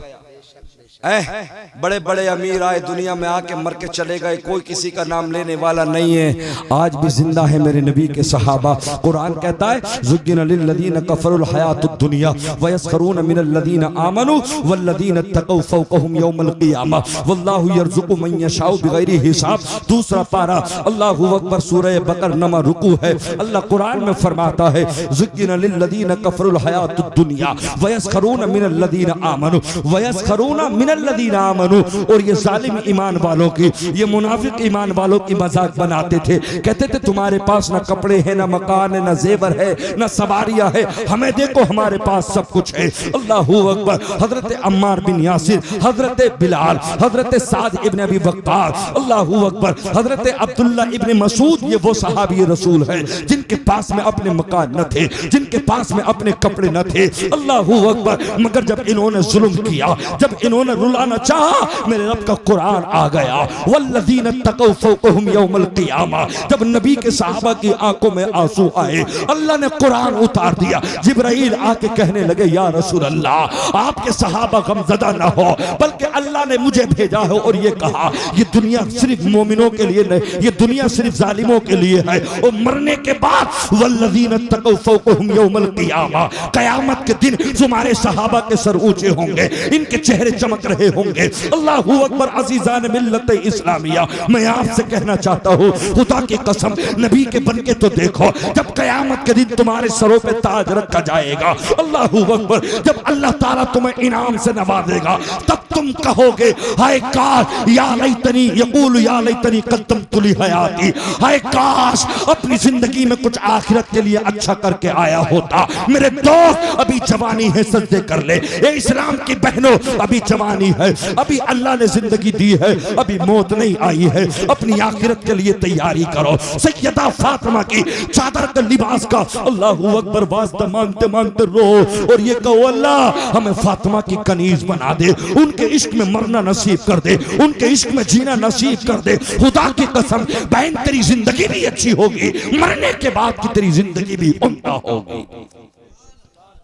बड़े बड़े अमीर आए दुनिया में आके मर के चले गए, कोई किसी का नाम लेने वाला नहीं है। आज भी जिंदा है मेरे नबी के सहाबा। कुरान कहता है ज़ुय्यिना लिल्लज़ीना कफ़रुल हयातुद दुनिया व यस्खरून मिनल लज़ीना आमनू वल्लज़ीना तक़व फ़ौक़हुम यौमल क़ियामह वल्लाहु यर्ज़ुक़ु मन यशाउ बिग़ैरि हिसाब। दूसरा पारा अल्लाहु अकबर, सूरह बकर नमा रुकू है। अल्लाह कुरान में फरमाता है ज़ुय्यिना लिल्लज़ीना कफ़रुल हयातुद दुनिया व यस्खरून मिनल लज़ीना आमनू व यस्खरून और ये जालिम ईमान वालों की, ये मुनाफिक ईमान वालों की मजाक बनाते थे। कहते थे तुम्हारे पास ना कपड़े हैं, ना मकान है, ना जेवर है, ना सवारियां है, हमें देखो हमारे पास सब कुछ है। अल्लाहू अकबर। हजरत अम्मार बिन यासिर, हजरत बिलाल, हजरत साद इब्न अबी वक्कास, अल्लाहू अकबर, हजरत अब्दुल्ला इब्न मसूद, ये वो सहाबी रसूल है जिनके पास में अपने मकान न थे, जिनके पास में अपने कपड़े न थे। अल्लाहू अकबर। मगर जब इन्होंने जुल्म किया, जब इन्होंने रुलाना चाहा, मेरे रब का कुरान आ गया वल्लज़ीना तक़व फ़ौक़हुम यौमल क़ियामा। जब नबी के सहाबा की आंखों में आंसू आए, अल्लाह ने कुरान उतार दिया। जिब्राइल आके कहने लगे या रसूल अल्लाह, आपके सहाबा गमज़दा ना हो, बल्कि अल्लाह ने मुझे भेजा है और ये कहा ये दुनिया सिर्फ मोमिनों के लिए नहीं, ये दुनिया सिर्फ जालिमों के लिए है। और मरने के बाद वल्लज़ीना तक़व फ़ौक़हुम यौमल क़ियामा, क़यामत के दिन तुम्हारे सहाबा के सर ऊंचे होंगे, इनके चेहरे चमक रहे होंगे। अल्लाहू अकबर। अज़ीज़ान मिल्लत इस्लामिया, मैं आपसे कहना चाहता हूँ खुदा की कसम, नबी के बनके तो देखो, जब क़यामत के दिन तुम्हारे सरों पे ताज रखा जाएगा, अल्लाहू अकबर, जब अल्लाह ताला तुम्हें इनाम से नवाजेगा, तब तुम कहोगे हाय काश या लैतनी, यक़ूलु या लैतनी क़द्दमतु ली हयाती, हाय काश अपनी जिंदगी में कुछ आखिरत के लिए अच्छा करके आया होता। मेरे दोस्त अभी जवानी है, सजदे कर ले। ए इस्लाम की बहनों, अभी जवानी है, अभी अल्लाह ने जिंदगी दी है, अभी मौत नहीं आई है, अपनी आखिरत के लिए तैयारी करो। सैयदा फातिमा की चादर का लिबास का अल्लाहू अकबर वास्ता मांगते मांगते रो और ये कहो अल्लाह हमें फातिमा की कनीज बना दे, उनके इश्क में मरना नसीब कर दे, उनके इश्क में जीना नसीब कर दे। खुदा की कसम बहन, तेरी जिंदगी भी अच्छी होगी, मरने के बाद की तेरी जिंदगी भी उम्दा होगी।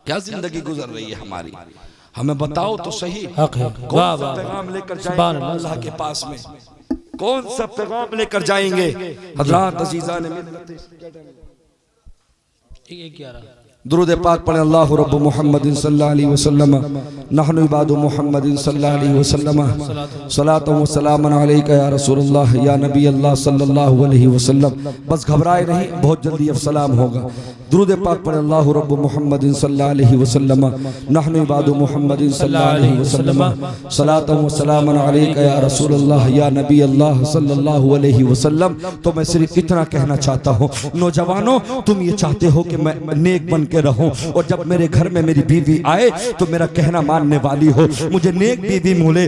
क्या जिंदगी गुजर रही है हमारी, हमें बताओ तो सही। कौन सा पैगाम लेकर जाएंगे अल्लाह के पास में, कौन सा पैगाम लेकर जाएंगे? हज़रात अज़ीज़ान मिल्लत 1:11 दुरूद पाक पढ़े अल्लाहु रब्बु मुहम्मदिन सल्लल्लाहु अलैहि वसल्लम नहनु इबादु मुहम्मदिन सल्लल्लाहु अलैहि वसल्लम सलातु व सलामन अलैका या रसूलुल्लाह या नबी अल्लाह सल्लल्लाहु अलैहि वसल्लम। बस घबराए नहीं, बहुत जल्दी अब सलाम होगा। दुरूद पाक पढ़े अल्लाहु रब्बु मुहम्मदिन सल्लल्लाहु अलैहि वसल्लम नहनु इबादु मुहम्मदिन सल्लल्लाहु अलैहि वसल्लम सलातु व सलामन अलैका या रसूलुल्लाह या नबी अल्लाह सल्लल्लाहु अलैहि वसल्लम। तो मैं सिर्फ इतना कहना चाहता हूँ, नौजवानों तुम ये चाहते हो कि मैं नेक बन के रहूं और जब मेरे घर में मेरी बीवी आए तो मेरा कहना मानने वाली हो, मुझे नेक बीवी मिले,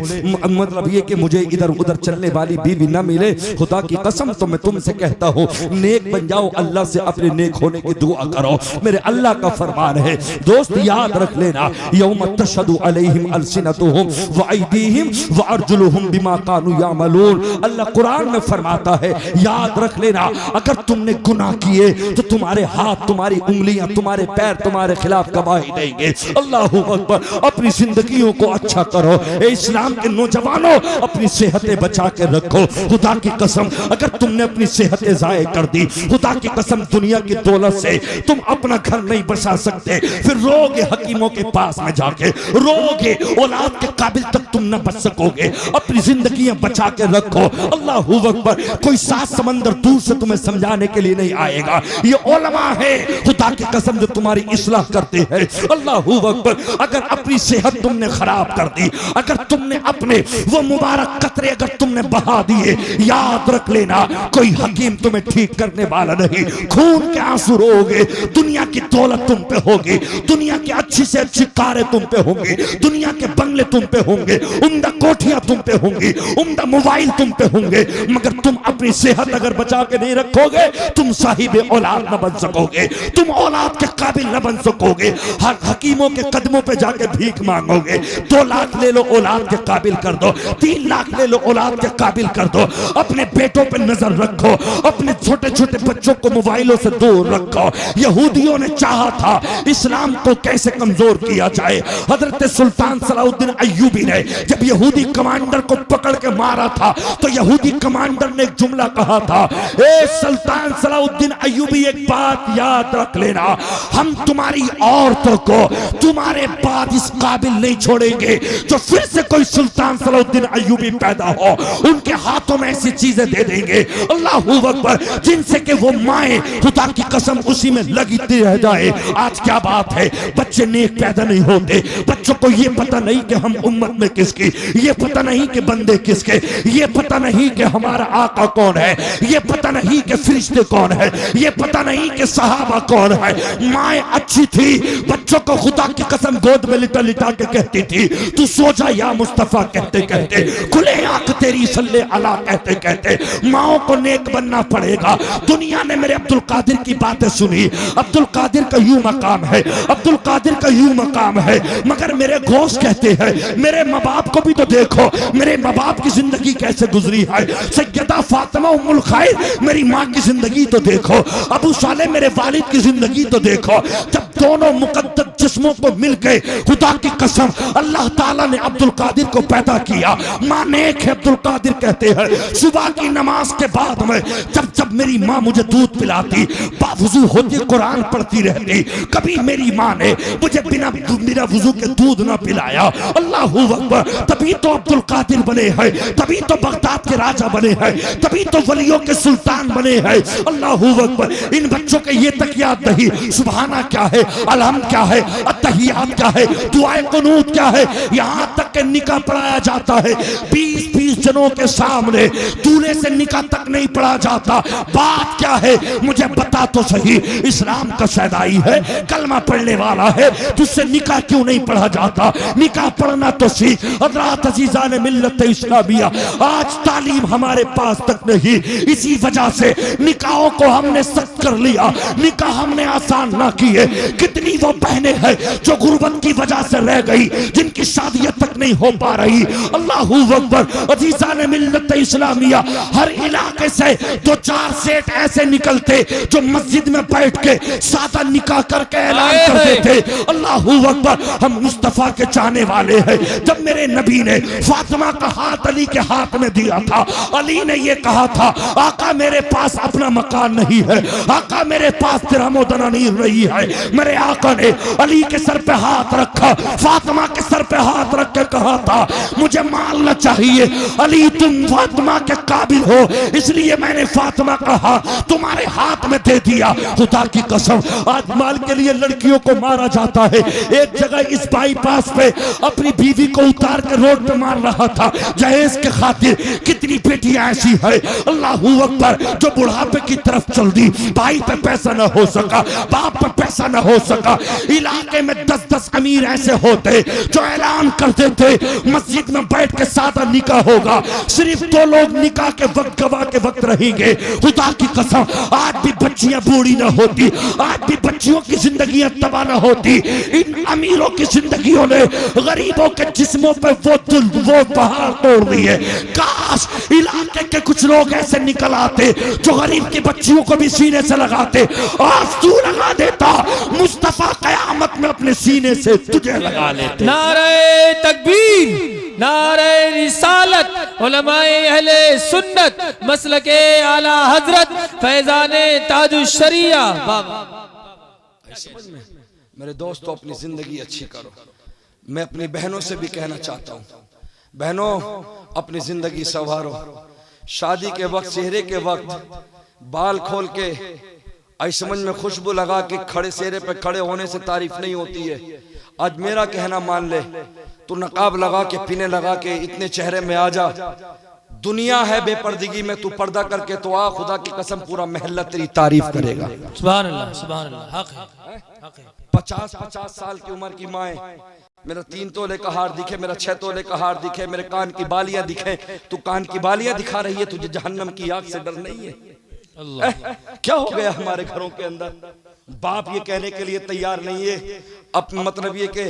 मतलब ये कि मुझे इधर उधर चलने वाली बीवी ना मिले। खुदा की कसम तो मैं तुमसे कहता हूँ नेक बन जाओ, अल्लाह से अपने नेक होने की दुआ करो, मेरे अल्लाह का फरमान है। दोस्त याद रख लेना, यौम तशहदु अलैहिम अलसिनतुहुम व अयदीहिम व अर्जुलुहुम बिमा कानू यामलून। अल्लाह कुरान में फरमाता है याद रख लेना, अगर तुमने गुनाह किए तो तुम्हारे हाथ, तुम्हारी उंगलियां, तुम्हारे पैर तुम्हारे खिलाफ गवाही देंगे। अल्लाहू अकबर। अपनी जिंदगियों को अच्छा करो। ए इस्लाम के नौजवानों अपनी सेहतें बचा के रखो। खुदा की कसम अगर तुमने अपनी सेहतें जाए कर दी, खुदा की कसम दुनिया की दौलत से तुम अपना घर नहीं बचा सकते, फिर रोगे हकीमों के पास में जाके रोगे, औलाद के काबिल तक तुम न बच सकोगे। अपनी जिंदगियां बचा के रखो। अल्लाहू अकबर। कोई 7 समंदर दूर से तुम्हें समझाने के लिए नहीं आएगा, ये उलमा है खुदा की कसम जो तुम्हारी इस्लाह करते हैं। अल्लाहू अकबर। अगर अपनी सेहत तुमने खराब कर दी, अगर तुमने अपने वो मुबारक कतरे अगर तुमने बहा दिए, याद रख लेना कोई हकीम तुम्हें ठीक करने वाला नहीं। खून के आंसू रोगे, दुनिया की दौलत तुम पे होगी, दुनिया की अच्छी से अच्छी कारें तुम पे होंगी, दुनिया के बंगले तुम पे होंगे, उम्दा कोठियां तुम पे होंगी, उम्दा मोबाइल तुम पे होंगे, मगर तुम अपनी सेहत अगर बचा के नहीं रखोगे तुम साहिब औलाद न बन सकोगे, तुम औलाद के काबिल न बन सकोगे। हर हकीमों के कदमों पे जाके भीख मांगोगे। 2 लाख ले लो औलाद के काबिल कर दो, 3 लाख ले लो औलाद के काबिल कर दो। अपने बेटों पे नजर रखो, अपने छोटे छोटे बच्चों को मोबाइलों से दूर रखो। यहूदियों ने चाहा था इस्लाम को कैसे कमजोर किया जाए। हजरत सुल्तान सलाउद्दीन अय्यूबी ने जब यहूदी कमांडर को पकड़ के मारा था तो यहूदी कमांडर ने एक जुमला कहा था, ए सुल्तान सलाउद्दीन अय्यूबी एक बात याद रख लेना, हम तुम्हारी औरतों को तुम्हारे बाद इस काबिल नहीं छोड़ेंगे जो फिर से कोई सुल्तान सलाउद्दीन अय्यूबी पैदा हो, उनके हाथों में ऐसी चीजें दे देंगे अल्लाहू अकबर जिनसे कि वो माए खुदा की कसम उसी में लगी रह जाए। आज क्या बात है, बच्चे नेक पैदा नहीं होते, बच्चों को ये पता नहीं कि हम उम्मत में किसकी, ये पता नहीं कि बंदे किसके, ये पता नहीं कि हमारा आका कौन है, ये पता नहीं कि फरिश्ते कौन है, ये पता नहीं कि सहाबा कौन है। माए अच्छी थी, बच्चों को खुदा की कसम गोद में लिटा लिटा के कहती थी तू सो जा या मुस्तफा कहते कहते, खुले आंख तेरी सल्ले अला कहते कहते। माओ को नेक बनना पड़ेगा। दुनिया ने मेरे अब्दुल कादिर की बातें सुनी, अब्दुल कादिर का यूं मकाम है, अब्दुल कादिर का यूं मकाम है, मगर मेरे घोष कहते हैं मेरे माँ बाप को भी तो देखो, मेरे माँ बाप की जिंदगी कैसे गुजरी है। सैयदा फातिमा उम्मुल खैर मेरी माँ की जिंदगी तो देखो, अबू सालेह मेरे वालिद की जिंदगी तो देखो। जब दोनों मुकद्दस जिस्मों को मिल गए, खुदा की कसम अल्लाह ताला ने अब्दुल कादिर को पैदा किया। माँ नेक है अब्दुल कादिर कहते हैं। सुबह की नमाज के बाद में जब जब मेरी माँ मुझे दूध पिलाती, बावुजू होती कुरान पढ़ती रहती, कभी मेरी माँ ने मुझे बिना वुजू के दूध ना पिलाया। अल्लाहू अकबर। तभी तो अब्दुल कादिर बने हैं, तभी तो बगदाद के राजा बने हैं, तभी तो वलियों के सुल्तान बने हैं। अल्लाहू अकबर। इन बच्चों के ये तक याद नहीं सुभाना क्या है, अलहम्द क्या है, अत्तहियात क्या है, दुआए कुनूत क्या है। यहाँ तक के निकाह पढ़ाया जाता है 20-20 जनों के सामने, दूल्हे से निकाह तक नहीं पढ़ा जाता। बात क्या है मुझे बता तो सही। इस्लाम का सैदाई है, कलमा पढ़ने वाला है, तुझसे निकाह क्यों नहीं पढ़ा जाता? निकाह पढ़ना तो सीख। हज़रात अज़ीज़ान मिल्लत इस्लामिया, आज तालीम हमारे पास तक नहीं, इसी वजह से निकाहों को हमने सख्त कर लिया, निकाह हमने आसान ना किए। कितनी वो बहनें हैं जो गुर्बत की वजह से रह गई, जिनकी शादियां तक नहीं हो पा रही। अल्लाहू अकबर। अज़ीज़ान मिल्लत इस्लामिया, हर इलाके से 2-4 सेठ ऐसे निकलते जो मस्जिद में बैठ के सादा निकाह करके ऐलान कर देते। अल्लाहू अकबर। हम मुस्तफा के चाहने वाले हैं। जब मेरे नबी ने फातिमा का हाथ अली के हाथ में दिया था, अली ने ये कहा था आका मेरे पास अपना मकान नहीं है, आका मेरे पास दिरहम व दनानीर नहीं है, मेरे आका ने अली के सर पे हाथ रखा, फातिमा के सर पे हाथ रख के कहा था मुझे माल न चाहिए, अली तुम फातिमा के काबिल हो, इसलिए मैंने फातिमा कहा तुम्हारे हाथ में दे दिया। खुदा की कसम आज माल के लिए लड़कियों को मारा जाता है। एक जगह इस बाईपास पे अपनी बीवी को उतार के रोड पे मार रहा था जहेज के खातिर। कितनी बेटियां ऐसी है अल्लाहू अकबर जो बुढ़ापे की तरफ चल दी, भाई पे पैसा न हो सका, बाप पे पैसा न हो सका। इलाके में 10-10 अमीर ऐसे होते जो ऐलान कर देते मस्जिद में बैठ के सादा निकाह होगा, सिर्फ 2 लोग निकाह के वक्त गवाह के वक्त रहेंगे। खुदा की कसम आज भी बच्चियां बूढ़ी न होती, आज भी बच्चियों की जिंदगियां तबाह न होती। इन अमीरों की जिंदगियों ने गरीबों के जिस्मों पे वो पहाड़ तोड़ दिए। काश इलाके के कुछ लोग ऐसे निकल आते जो गरीब की बच्चियों को भी सीने से लगाते। आज तू लगा देता, मुस्तफा कयामत में अपने सीने से तुझे लगा लेते। नारे तकबीर, नारे रिसालत, उलमाए अहले सुन्नत, मसलके आला हजरत, फैजाने ताजुश शरिया। मेरे दोस्तों अपनी जिंदगी अच्छी करो। मैं अपनी बहनों से भी कहना चाहता हूँ, बहनों अपनी जिंदगी संवारो। शादी के वक्त, चेहरे के वक्त बाल खोल के ऐसमंज में खुशबू लगा के खड़े चेहरे पे खड़े होने से तारीफ नहीं होती है। आज मेरा कहना मान ले, तू नकाब लगा के, पीने लगा के इतने चेहरे में आ जा। दुनिया है बेपर्दगी में, तू पर्दा करके तो आ, खुदा की कसम पूरा महल्ला तेरी तारीफ करेगा। सुभान अल्लाह, सुभान अल्लाह। हक है, हक है। 50-50 साल की उम्र की माए, मेरा 3 तोले का हार दिखे, मेरा 6 तोले का हार दिखे, मेरे कान की बालियां दिखे, तू कान की बालियां दिखा रही है, तुझे जहन्नम की आग से डर नहीं है? क्या हो गया हमारे घरों के अंदर? बाप ये कहने के लिए तैयार नहीं है, मतलब ये कि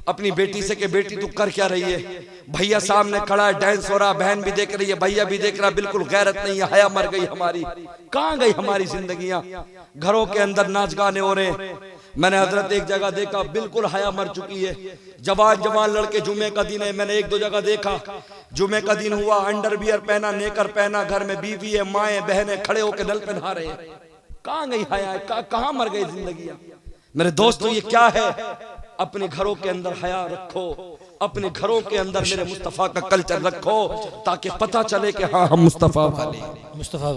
अपनी बेटी से कि बेटी तू कर क्या रही है। भैया सामने खड़ा है, डांस हो रहा, बहन भी देख रही है, भैया भी देख रहा, बिल्कुल गैरत नहीं है, हया मर गई हमारी। कहाँ गई हमारी जिंदगियां? घरों के अंदर नाच गाने हो रहे। मैंने हजरत एक जगह देखा बिल्कुल हया मर चुकी है। जवान जवान लड़के, जुमे का दिन है, मैंने 1-2 जगह देखा, जुमे का दिन हुआ, अंडरवियर पहना, नेकर पहना, घर में बीवी है, माएं बहनें खड़े होकर नल पे नहा रहे हैं। कहाँ गई हया? कहाँ मर गई जिंदगियां? मेरे दोस्तों ये क्या है? अपने घरों के अंदर हया रखो, अपने घरों के अंदर मेरे मुस्तफा का कल्चर रखो, ताकि पता चले कि हाँ हम मुस्तफा वाले,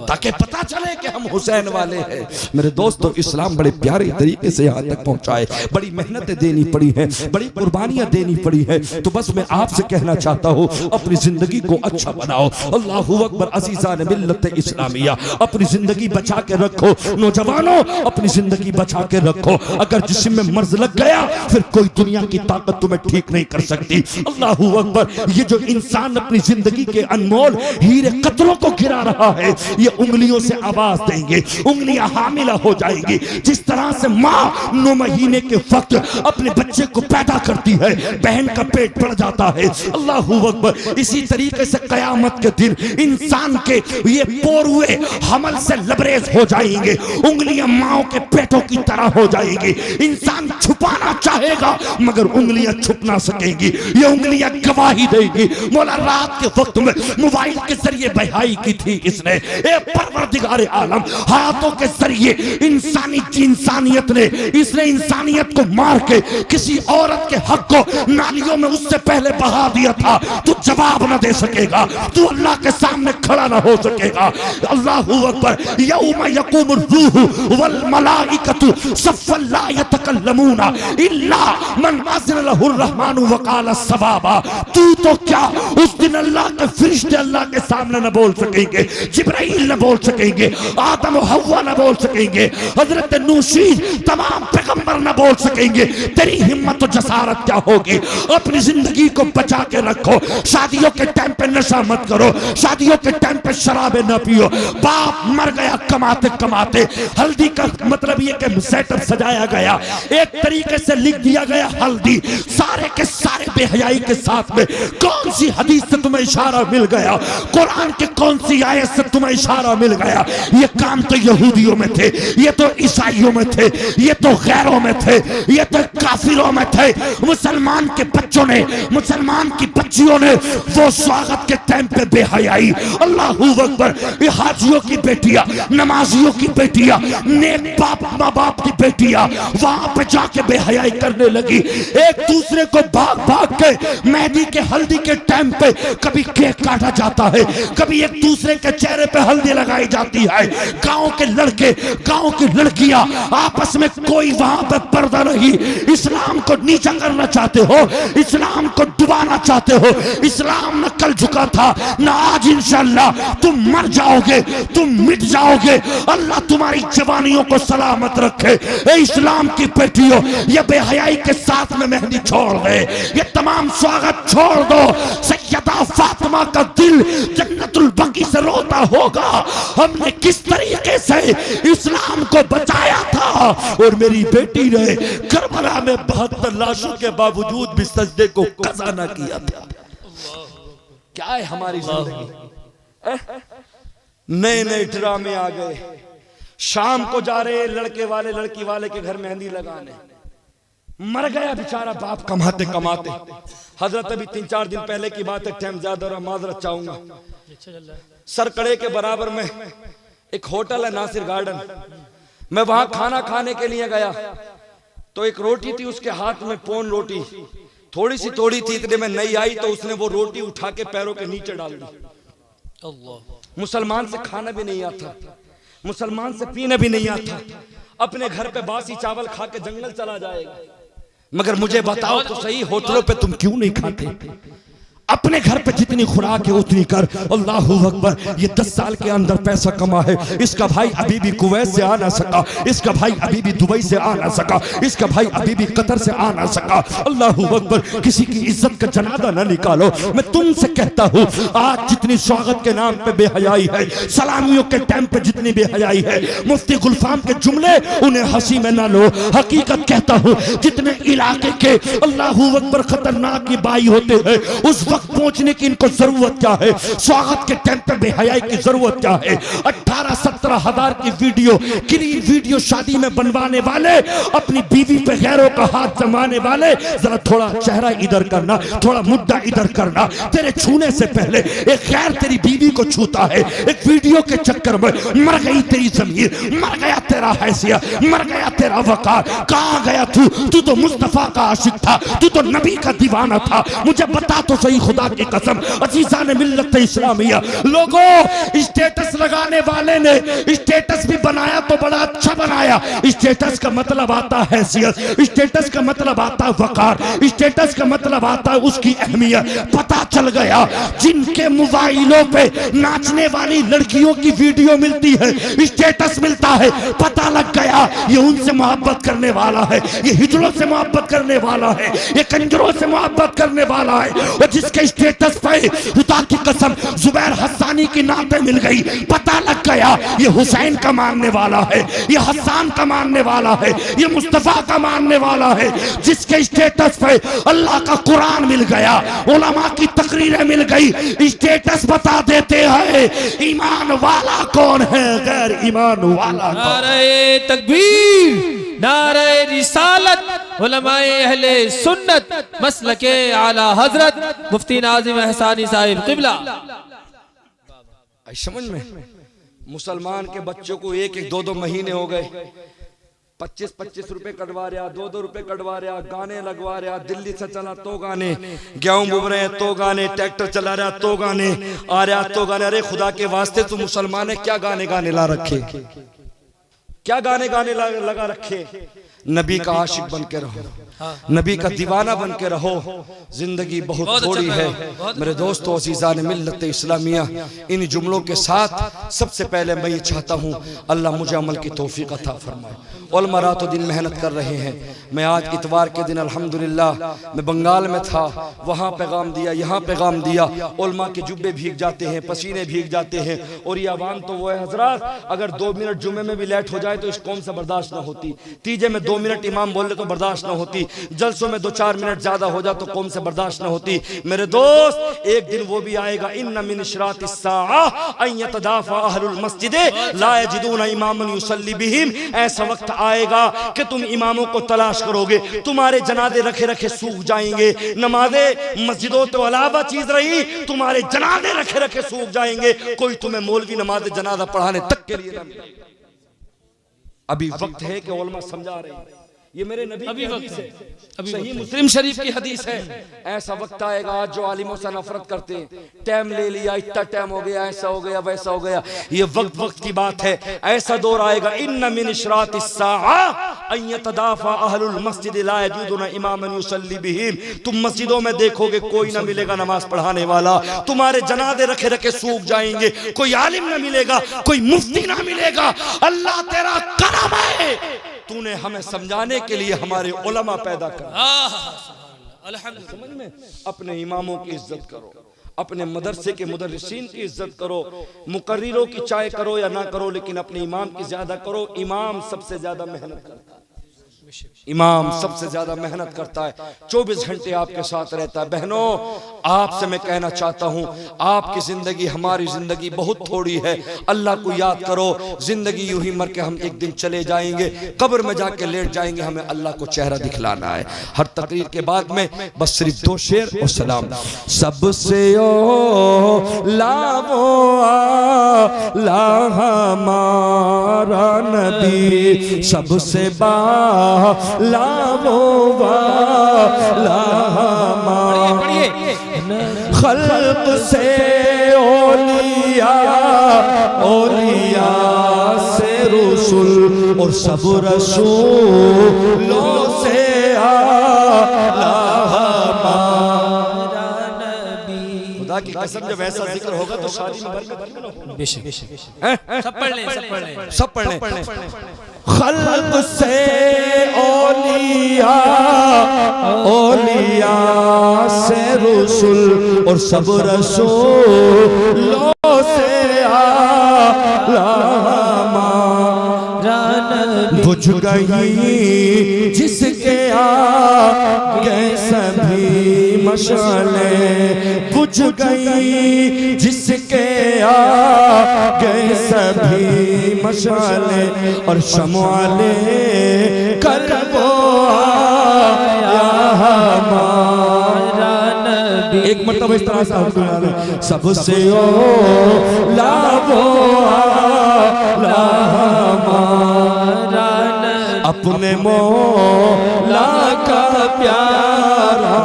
ताकि पता चले कि हम हुसैन वाले हैं। मेरे दोस्तों इस्लाम बड़े प्यारे तरीके से यहाँ तक पहुँचाए, बड़ी मेहनतें देनी पड़ी हैं, बड़ी कुर्बानियाँ देनी पड़ी हैं। तो बस मैं आपसे कहना चाहता हूँ अपनी जिंदगी को अच्छा बनाओ। अल्लाहू अकबर। अज़ीज़ान मिल्लत इस्लामिया, अपनी जिंदगी बचा के रखो। नौजवानों अपनी जिंदगी बचा के रखो। अगर जिस्म में मर्ज लग गया फिर कोई दुनिया की ताकत तुम्हें ठीक नहीं कर सकती। अल्लाहू अकबर। ये जो इंसान अपनी जिंदगी के अनमोल हीरे कतरों को गिरा रहा है, ये उंगलियों से आवाज देंगे, उंगलियां हामिला हो जाएंगी। जिस तरह से माँ 9 महीने के वक्त अपने बच्चे को पैदा करती है, बहन का पेट पड़ जाता है। अल्लाहू अकबर। इसी तरीके से कयामत के दिन इंसान के ये पोरुए हमल से लबरेज हो जाएंगे, उंगलियां माओ के पेटों की तरह हो जाएंगी। इंसान छुपाना चाहेगा मगर उंगलियां छुप ना सकेंगी, ये उंगलियां गवाही देंगी। मौला रात के वक्त में मोबाइल के जरिए बहाई की थी इसने। ए परवरदिगार आलम, हाथों के जरिए इंसानियत ने, इसने इंसानियत को मार के किसी औरत के हक को नालियों में उससे पहले बहा दिया था। तू जवाब न दे सकेगा, तू अल्लाह के सामने खड़ा न हो सकेगा। अल्लाहू अकबर। यौम यक़ूमुर रूहु वल मलाइकतु सफ़्फ़न ला यतकल्लमूना इल्ला मन अज़िन लहुर रहमानु व क़ाला सवाबा। तू तो क्या, उस दिन अल्लाह के फरिश्ते अल्लाह के सामने न बोल सकेंगे, जिब्राइल न बोल सकेंगे, आदम और हव्वा न बोल सकेंगे, हजरत नूशीन तमाम पैगंबर न बोल सकेंगे। तेरी हिम्मत और जसारत क्या होगी? अपनी जिंदगी को बचा के रखो। शादियों के टाइम पे नशा मत करो, शादियों के टाइम पे शराबे न पियो। बाप मर गया कमाते कमाते, हल्दी का मतलब ये कि सेटअप सजाया गया, एक तरीके से लिख दिया गया हल्दी, सारे के सारे बेहयाई के साथ में कौन सी हदीस से तुम्हें इशारा मिल गया, कुरान के कौन सी आयत से तुम्हें इशारा मिल गया? ये काम तो यहूदियों में थे, ये तो ईसाइयों में थे, ये तो गैरों में थे, ये तो काफिरों में थे। मुसलमान के बच्चों ने, मुसलमान की बच्चियों ने वो स्वागत के टाइम पे बेहयाई, अल्लाहू अकबर, ये हाजियों की बेटियां, नमाजियों की बेटियां, नेक बाप माँ बाप की बेटियां वहां पे जाके बेहयाई करने लगी। एक दूसरे को भाग भाग के मेहंदी के हल्दी के टाइम पे कभी केक काटा जाता है, कभी एक दूसरे के चेहरे पे हल्दी लगाई जाती है। गांव के लड़के, गांव की लड़कियां आपस में कोई वहां पे पर्दा नहीं। इस्लाम को नीचा करना चाहते हो, इस्लाम को डुबाना चाहते हो। इस्लाम न कल झुका था न आज, इंशाअल्लाह तुम मर जाओगे, तुम मिट जाओगे। अल्लाह तुम्हारी जवानियों को सलामत रखे। ए इस्लाम की बेटियों, ये बेहयाई के साथ में मेहंदी छोड़ दे, ये तमाम स्वागत छोड़ दो। सैयदा फातिमा का दिल जन्नतुल बकी से रोता होगा, हमने किस तरीके से इस्लाम को बचाया था। और मेरी बेटी ने करबला में 72 लाशों के बावजूद भी सजदे को कज़ा न किया था। क्या है हमारी जिंदगी? नए नए ड्रामे आ गए। शाम को जा रहे लड़के वाले लड़की वाले के घर मेहंदी लगाने, मर गया बेचारा बाप कमाते कमाते। हजरत अभी 3-4 दिन पहले की बात है, टाइम ज्यादा और माजरत चाहूंगा। सरकड़े के बराबर में एक होटल है, नासिर गार्डन। मैं वहां खाना खाने के लिए गया तो एक रोटी थी उसके हाथ में, पौन रोटी, थोड़ी सी तोड़ी थी, इतने में नई आई तो उसने वो रोटी उठा के पैरों के नीचे डाल दी। मुसलमान से खाना भी नहीं आता, मुसलमान से पीना भी नहीं आता, अपने घर पे बासी चावल खा के जंगल चला जाएगा। मगर मुझे बताओ तो सही, होटलों पे तुम क्यों नहीं खाते? अपने घर पे जितनी खुराक है उतनी कर। अल्लाहू अकबर, ये 10 साल के अंदर पैसा कमा है। इसका भाई अभी भी कुवैत से आ ना सका, इसका भाई अभी भी दुबई से आ ना सका, इसका भाई अभी भी कतर से आ ना सका। अल्लाहू अकबर, किसी की इज्जत का जनाजा ना निकालो। मैं तुमसे कहता हूँ, आज जितनी स्वागत के नाम पे बेहयाई है, सलामियों के टाइम पे जितनी बेहयाई है, मुफ्ती गुलफाम के जुमले उन्हें हंसी में ना लो। हकीकत कहता हूँ, जितने इलाके के अल्लाहू अकबर खतरनाक बाई होते हैं, उस पहुंचने की इनको जरूरत क्या है? स्वागत के टाइम पे बेहयाई की जरूरत क्या है? 18-17 हजार की वीडियो, क्लीन वीडियो शादी में बनवाने वाले, अपनी बीवी पे गैरों का हाथ जमाने वाले, जरा थोड़ा चेहरा इधर करना, थोड़ा मुद्दा इधर करना। तेरे छूने से पहले एक गैर तेरी बीवी को छूता है, एक वीडियो के चक्कर में मर गई तेरी जमीर, मर गया तेरा हैसियत, मर गया तेरा वकार। कहां गया तू? तू तो मुस्तफा का आशिक था, तू तो नबी का दीवाना था। मुझे बता तो सही, खुदा की कसम, अजीजा ने मिल्लत इस्लामिया। लोगों, स्टेटस लगाने वाले ने स्टेटस भी बनाया तो बड़ा अच्छा बनाया। स्टेटस का मतलब आता है हैसियत, स्टेटस का मतलब आता है वकार, स्टेटस का मतलब आता है उसकी अहमियत। पता चल गया, जिनके मोबाइलों पे नाचने वाली लड़कियों की वीडियो मिलती है, स्टेटस मिलता है, पता लग गया ये उनसे मोहब्बत करने वाला है, ये हिजड़ों से मोहब्बत करने वाला है, ये कंजरों से मोहब्बत करने वाला है। और जिसके स्टेटस पे खुदा की कसम जुबैर हस्सानी की नाते मिल गई, पता लग गया ये हुसैन का मानने वाला है, ये हस्सान का मानने वाला है, ये मुस्तफा का मानने वाला है। जिसके स्टेटस पे अल्लाह का कुरान मिल गया, उलमा की तकरीरें मिल गई, स्टेटस बता देते हैं ईमान वाला कौन है, गैर ईमान वाला। नारे तकबीर, नारे रिसालत, उलमाए अहले सुन्नत, मसलके आला हजरत मुफ्ती नाजिम एहसानी साहिब क़िबला। समझ में? मुसलमान के बच्चों को 1-2 महीने हो गए, 25-25 रुपए कटवा रहा, 2-2 रुपए कटवा रहा, गाने लगवा रहा, दिल्ली से चला तो गाने, गेहूं बुब रहे हैं तो गाने, ट्रैक्टर चला रहा तो गाने, आ रहा तो गाने। अरे खुदा के वास्ते तू मुसलमान है, क्या गाने गाने ला रखे, क्या गाने गाने लगा रखे? नबी का आशिक बन के रहो, नबी का दीवाना बन के रहो। जिंदगी बहुत थोड़ी है मेरे दोस्तों, अज़ीज़ान मिल्लत इस्लामिया। इन जुमलों के साथ सबसे पहले मैं ये चाहता हूँ, अल्लाह मुझे अमल की तौफीक अता फरमाए। उलमा रातों दिन मेहनत कर रहे हैं। मैं आज इतवार के दिन अल्हम्दुलिल्लाह मैं बंगाल में था, वहाँ पैगाम दिया, यहाँ पैगाम दिया। उलमा के जुब्बे भीग जाते हैं, पसीने भीग जाते हैं, और ये आवाम तो वो है हजरात, अगर 2 मिनट जुम्मे में भी लेट हो जाए तो इस कौम से बर्दाश्त ना होती, तीजे में 2 मिनट इमाम बोले तो बर्दाश्त ना होती, जलसों में 2-4 मिनट ज्यादा हो जा तो कौम से बर्दाश्त न होती। मेरे दोस्त, एक दिन वो भी आएगा, इन्ना मिन इशरातिस साआ अन यतदाफा अहलुल मस्जिद ला यजिदूना इमामन युसल्ली बिहिम। ऐसा वक्त आएगा कि तुम इमामों को तलाश करोगे, तुम्हारे जनाजे रखे रखे सूख जाएंगे। नमाज़े मस्जिदों तो अलावा चीज रही, तुम्हारे जनाजे रखे रखे सूख जाएंगे। कोई तुम्हें मौलवी नमाज जनाजा पढ़ाने तक के लिए ना मिले। अभी वक्त है कि उलमा समझा रहे हैं, ये मेरे नबी की हदीस है, सही मुस्लिम शरीफ की हदीस है। ऐसा वक्त आएगा आज जो आलिमों से नफरत करते हैं, टाइम ले लिया, इतना टाइम हो गया, ऐसा हो गया, वैसा हो गया, ये वक्त की बात है। ऐसा दौर आएगा, इन्ना मिन इशरातिस साआ अन यतदाफा अहलुल मस्जिद ला यजूदुना इमामन युसल्ली बिहिम। तुम मस्जिदों में देखोगे कोई ना मिलेगा नमाज पढ़ाने वाला, तुम्हारे जनाजे रखे रखे सूख जाएंगे, कोई आलिम ना मिलेगा, कोई मुफ्ती ना मिलेगा। अल्लाह तेरा करम है, तूने हमें समझाने के लिए हमारे उलमा पैदा कर। समझ में, अपने इमामों की इज्जत करो, अपने मदरसे के मुदर्रिसीन की इज्जत करो, मुकर्रिरों की चाहे करो या ना करो, लेकिन अपने इमाम की ज्यादा करो। इमाम सबसे ज्यादा मेहनत करता है, इमाम सबसे ज्यादा मेहनत करता है, 24 घंटे आपके साथ रहता है। बहनों, आपसे मैं कहना चाहता हूं, आपकी जिंदगी हमारी जिंदगी बहुत थोड़ी है। अल्लाह को याद करो, जिंदगी यूं ही मर के हम एक दिन चले जाएंगे, कब्र में जाके लेट जाएंगे, हमें अल्लाह को चेहरा दिखलाना है। हर तकरीर के बाद में बस सिर्फ 2 शेर और सलाम। सबसे ला हमारा नबी, सबसे लावो वाला खल्क से औलिया, औलिया से रसूल, और सब रसूलों से आला हमारा नबी। खुदा की कसम, जब ऐसा जिक्र होगा तो शादी में बरकत बेशक। सब पढ़ लें, सब पढ़ लें। खल्क से औलिया, औलिया से रसूल, और सब रसूलों से आला हमारा नबी। बुझ गई जिसके आगे सभी मशालें, बुझ गई जिसके आगे सभी मशालें, और शमाले कर वो आया हमारा नबी। एक मरतबा इस तरह से सबसे लावो आला हमारा नबी, अपने मौला का प्यारा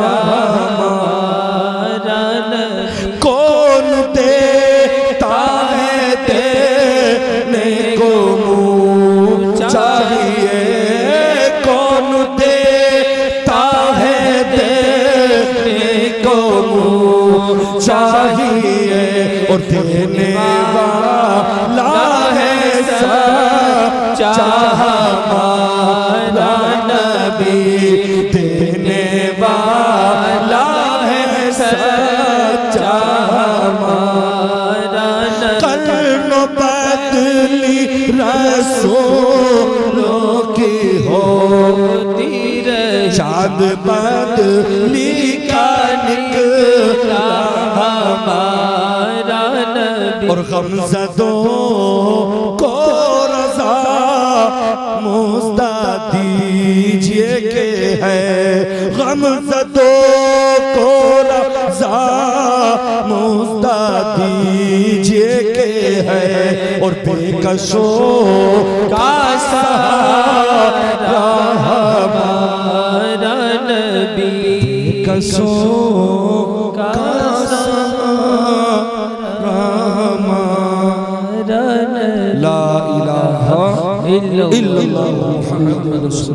हमारा नबी। कौन देता है देने को मुँह चाहिए, कौन देता है देने को मुँह चाहिए, और देने वाला है सच्चा हमारा नबी, देने वाला है सच्चा हमारा नबी। कर्म बदली रसूलों की होती रही, चाँद बदली का निकला हमारा नबी, और गमज़दों को रज़ा मुझदा दीजिए के है, गमज़दों को रज़ा मुझदा दीजिए के है, और बेकसों का सहारा हमारा नबी, बेकसों का सहारा हमारा नबी। ला इलाहा इल्लल्लाह मुहम्मद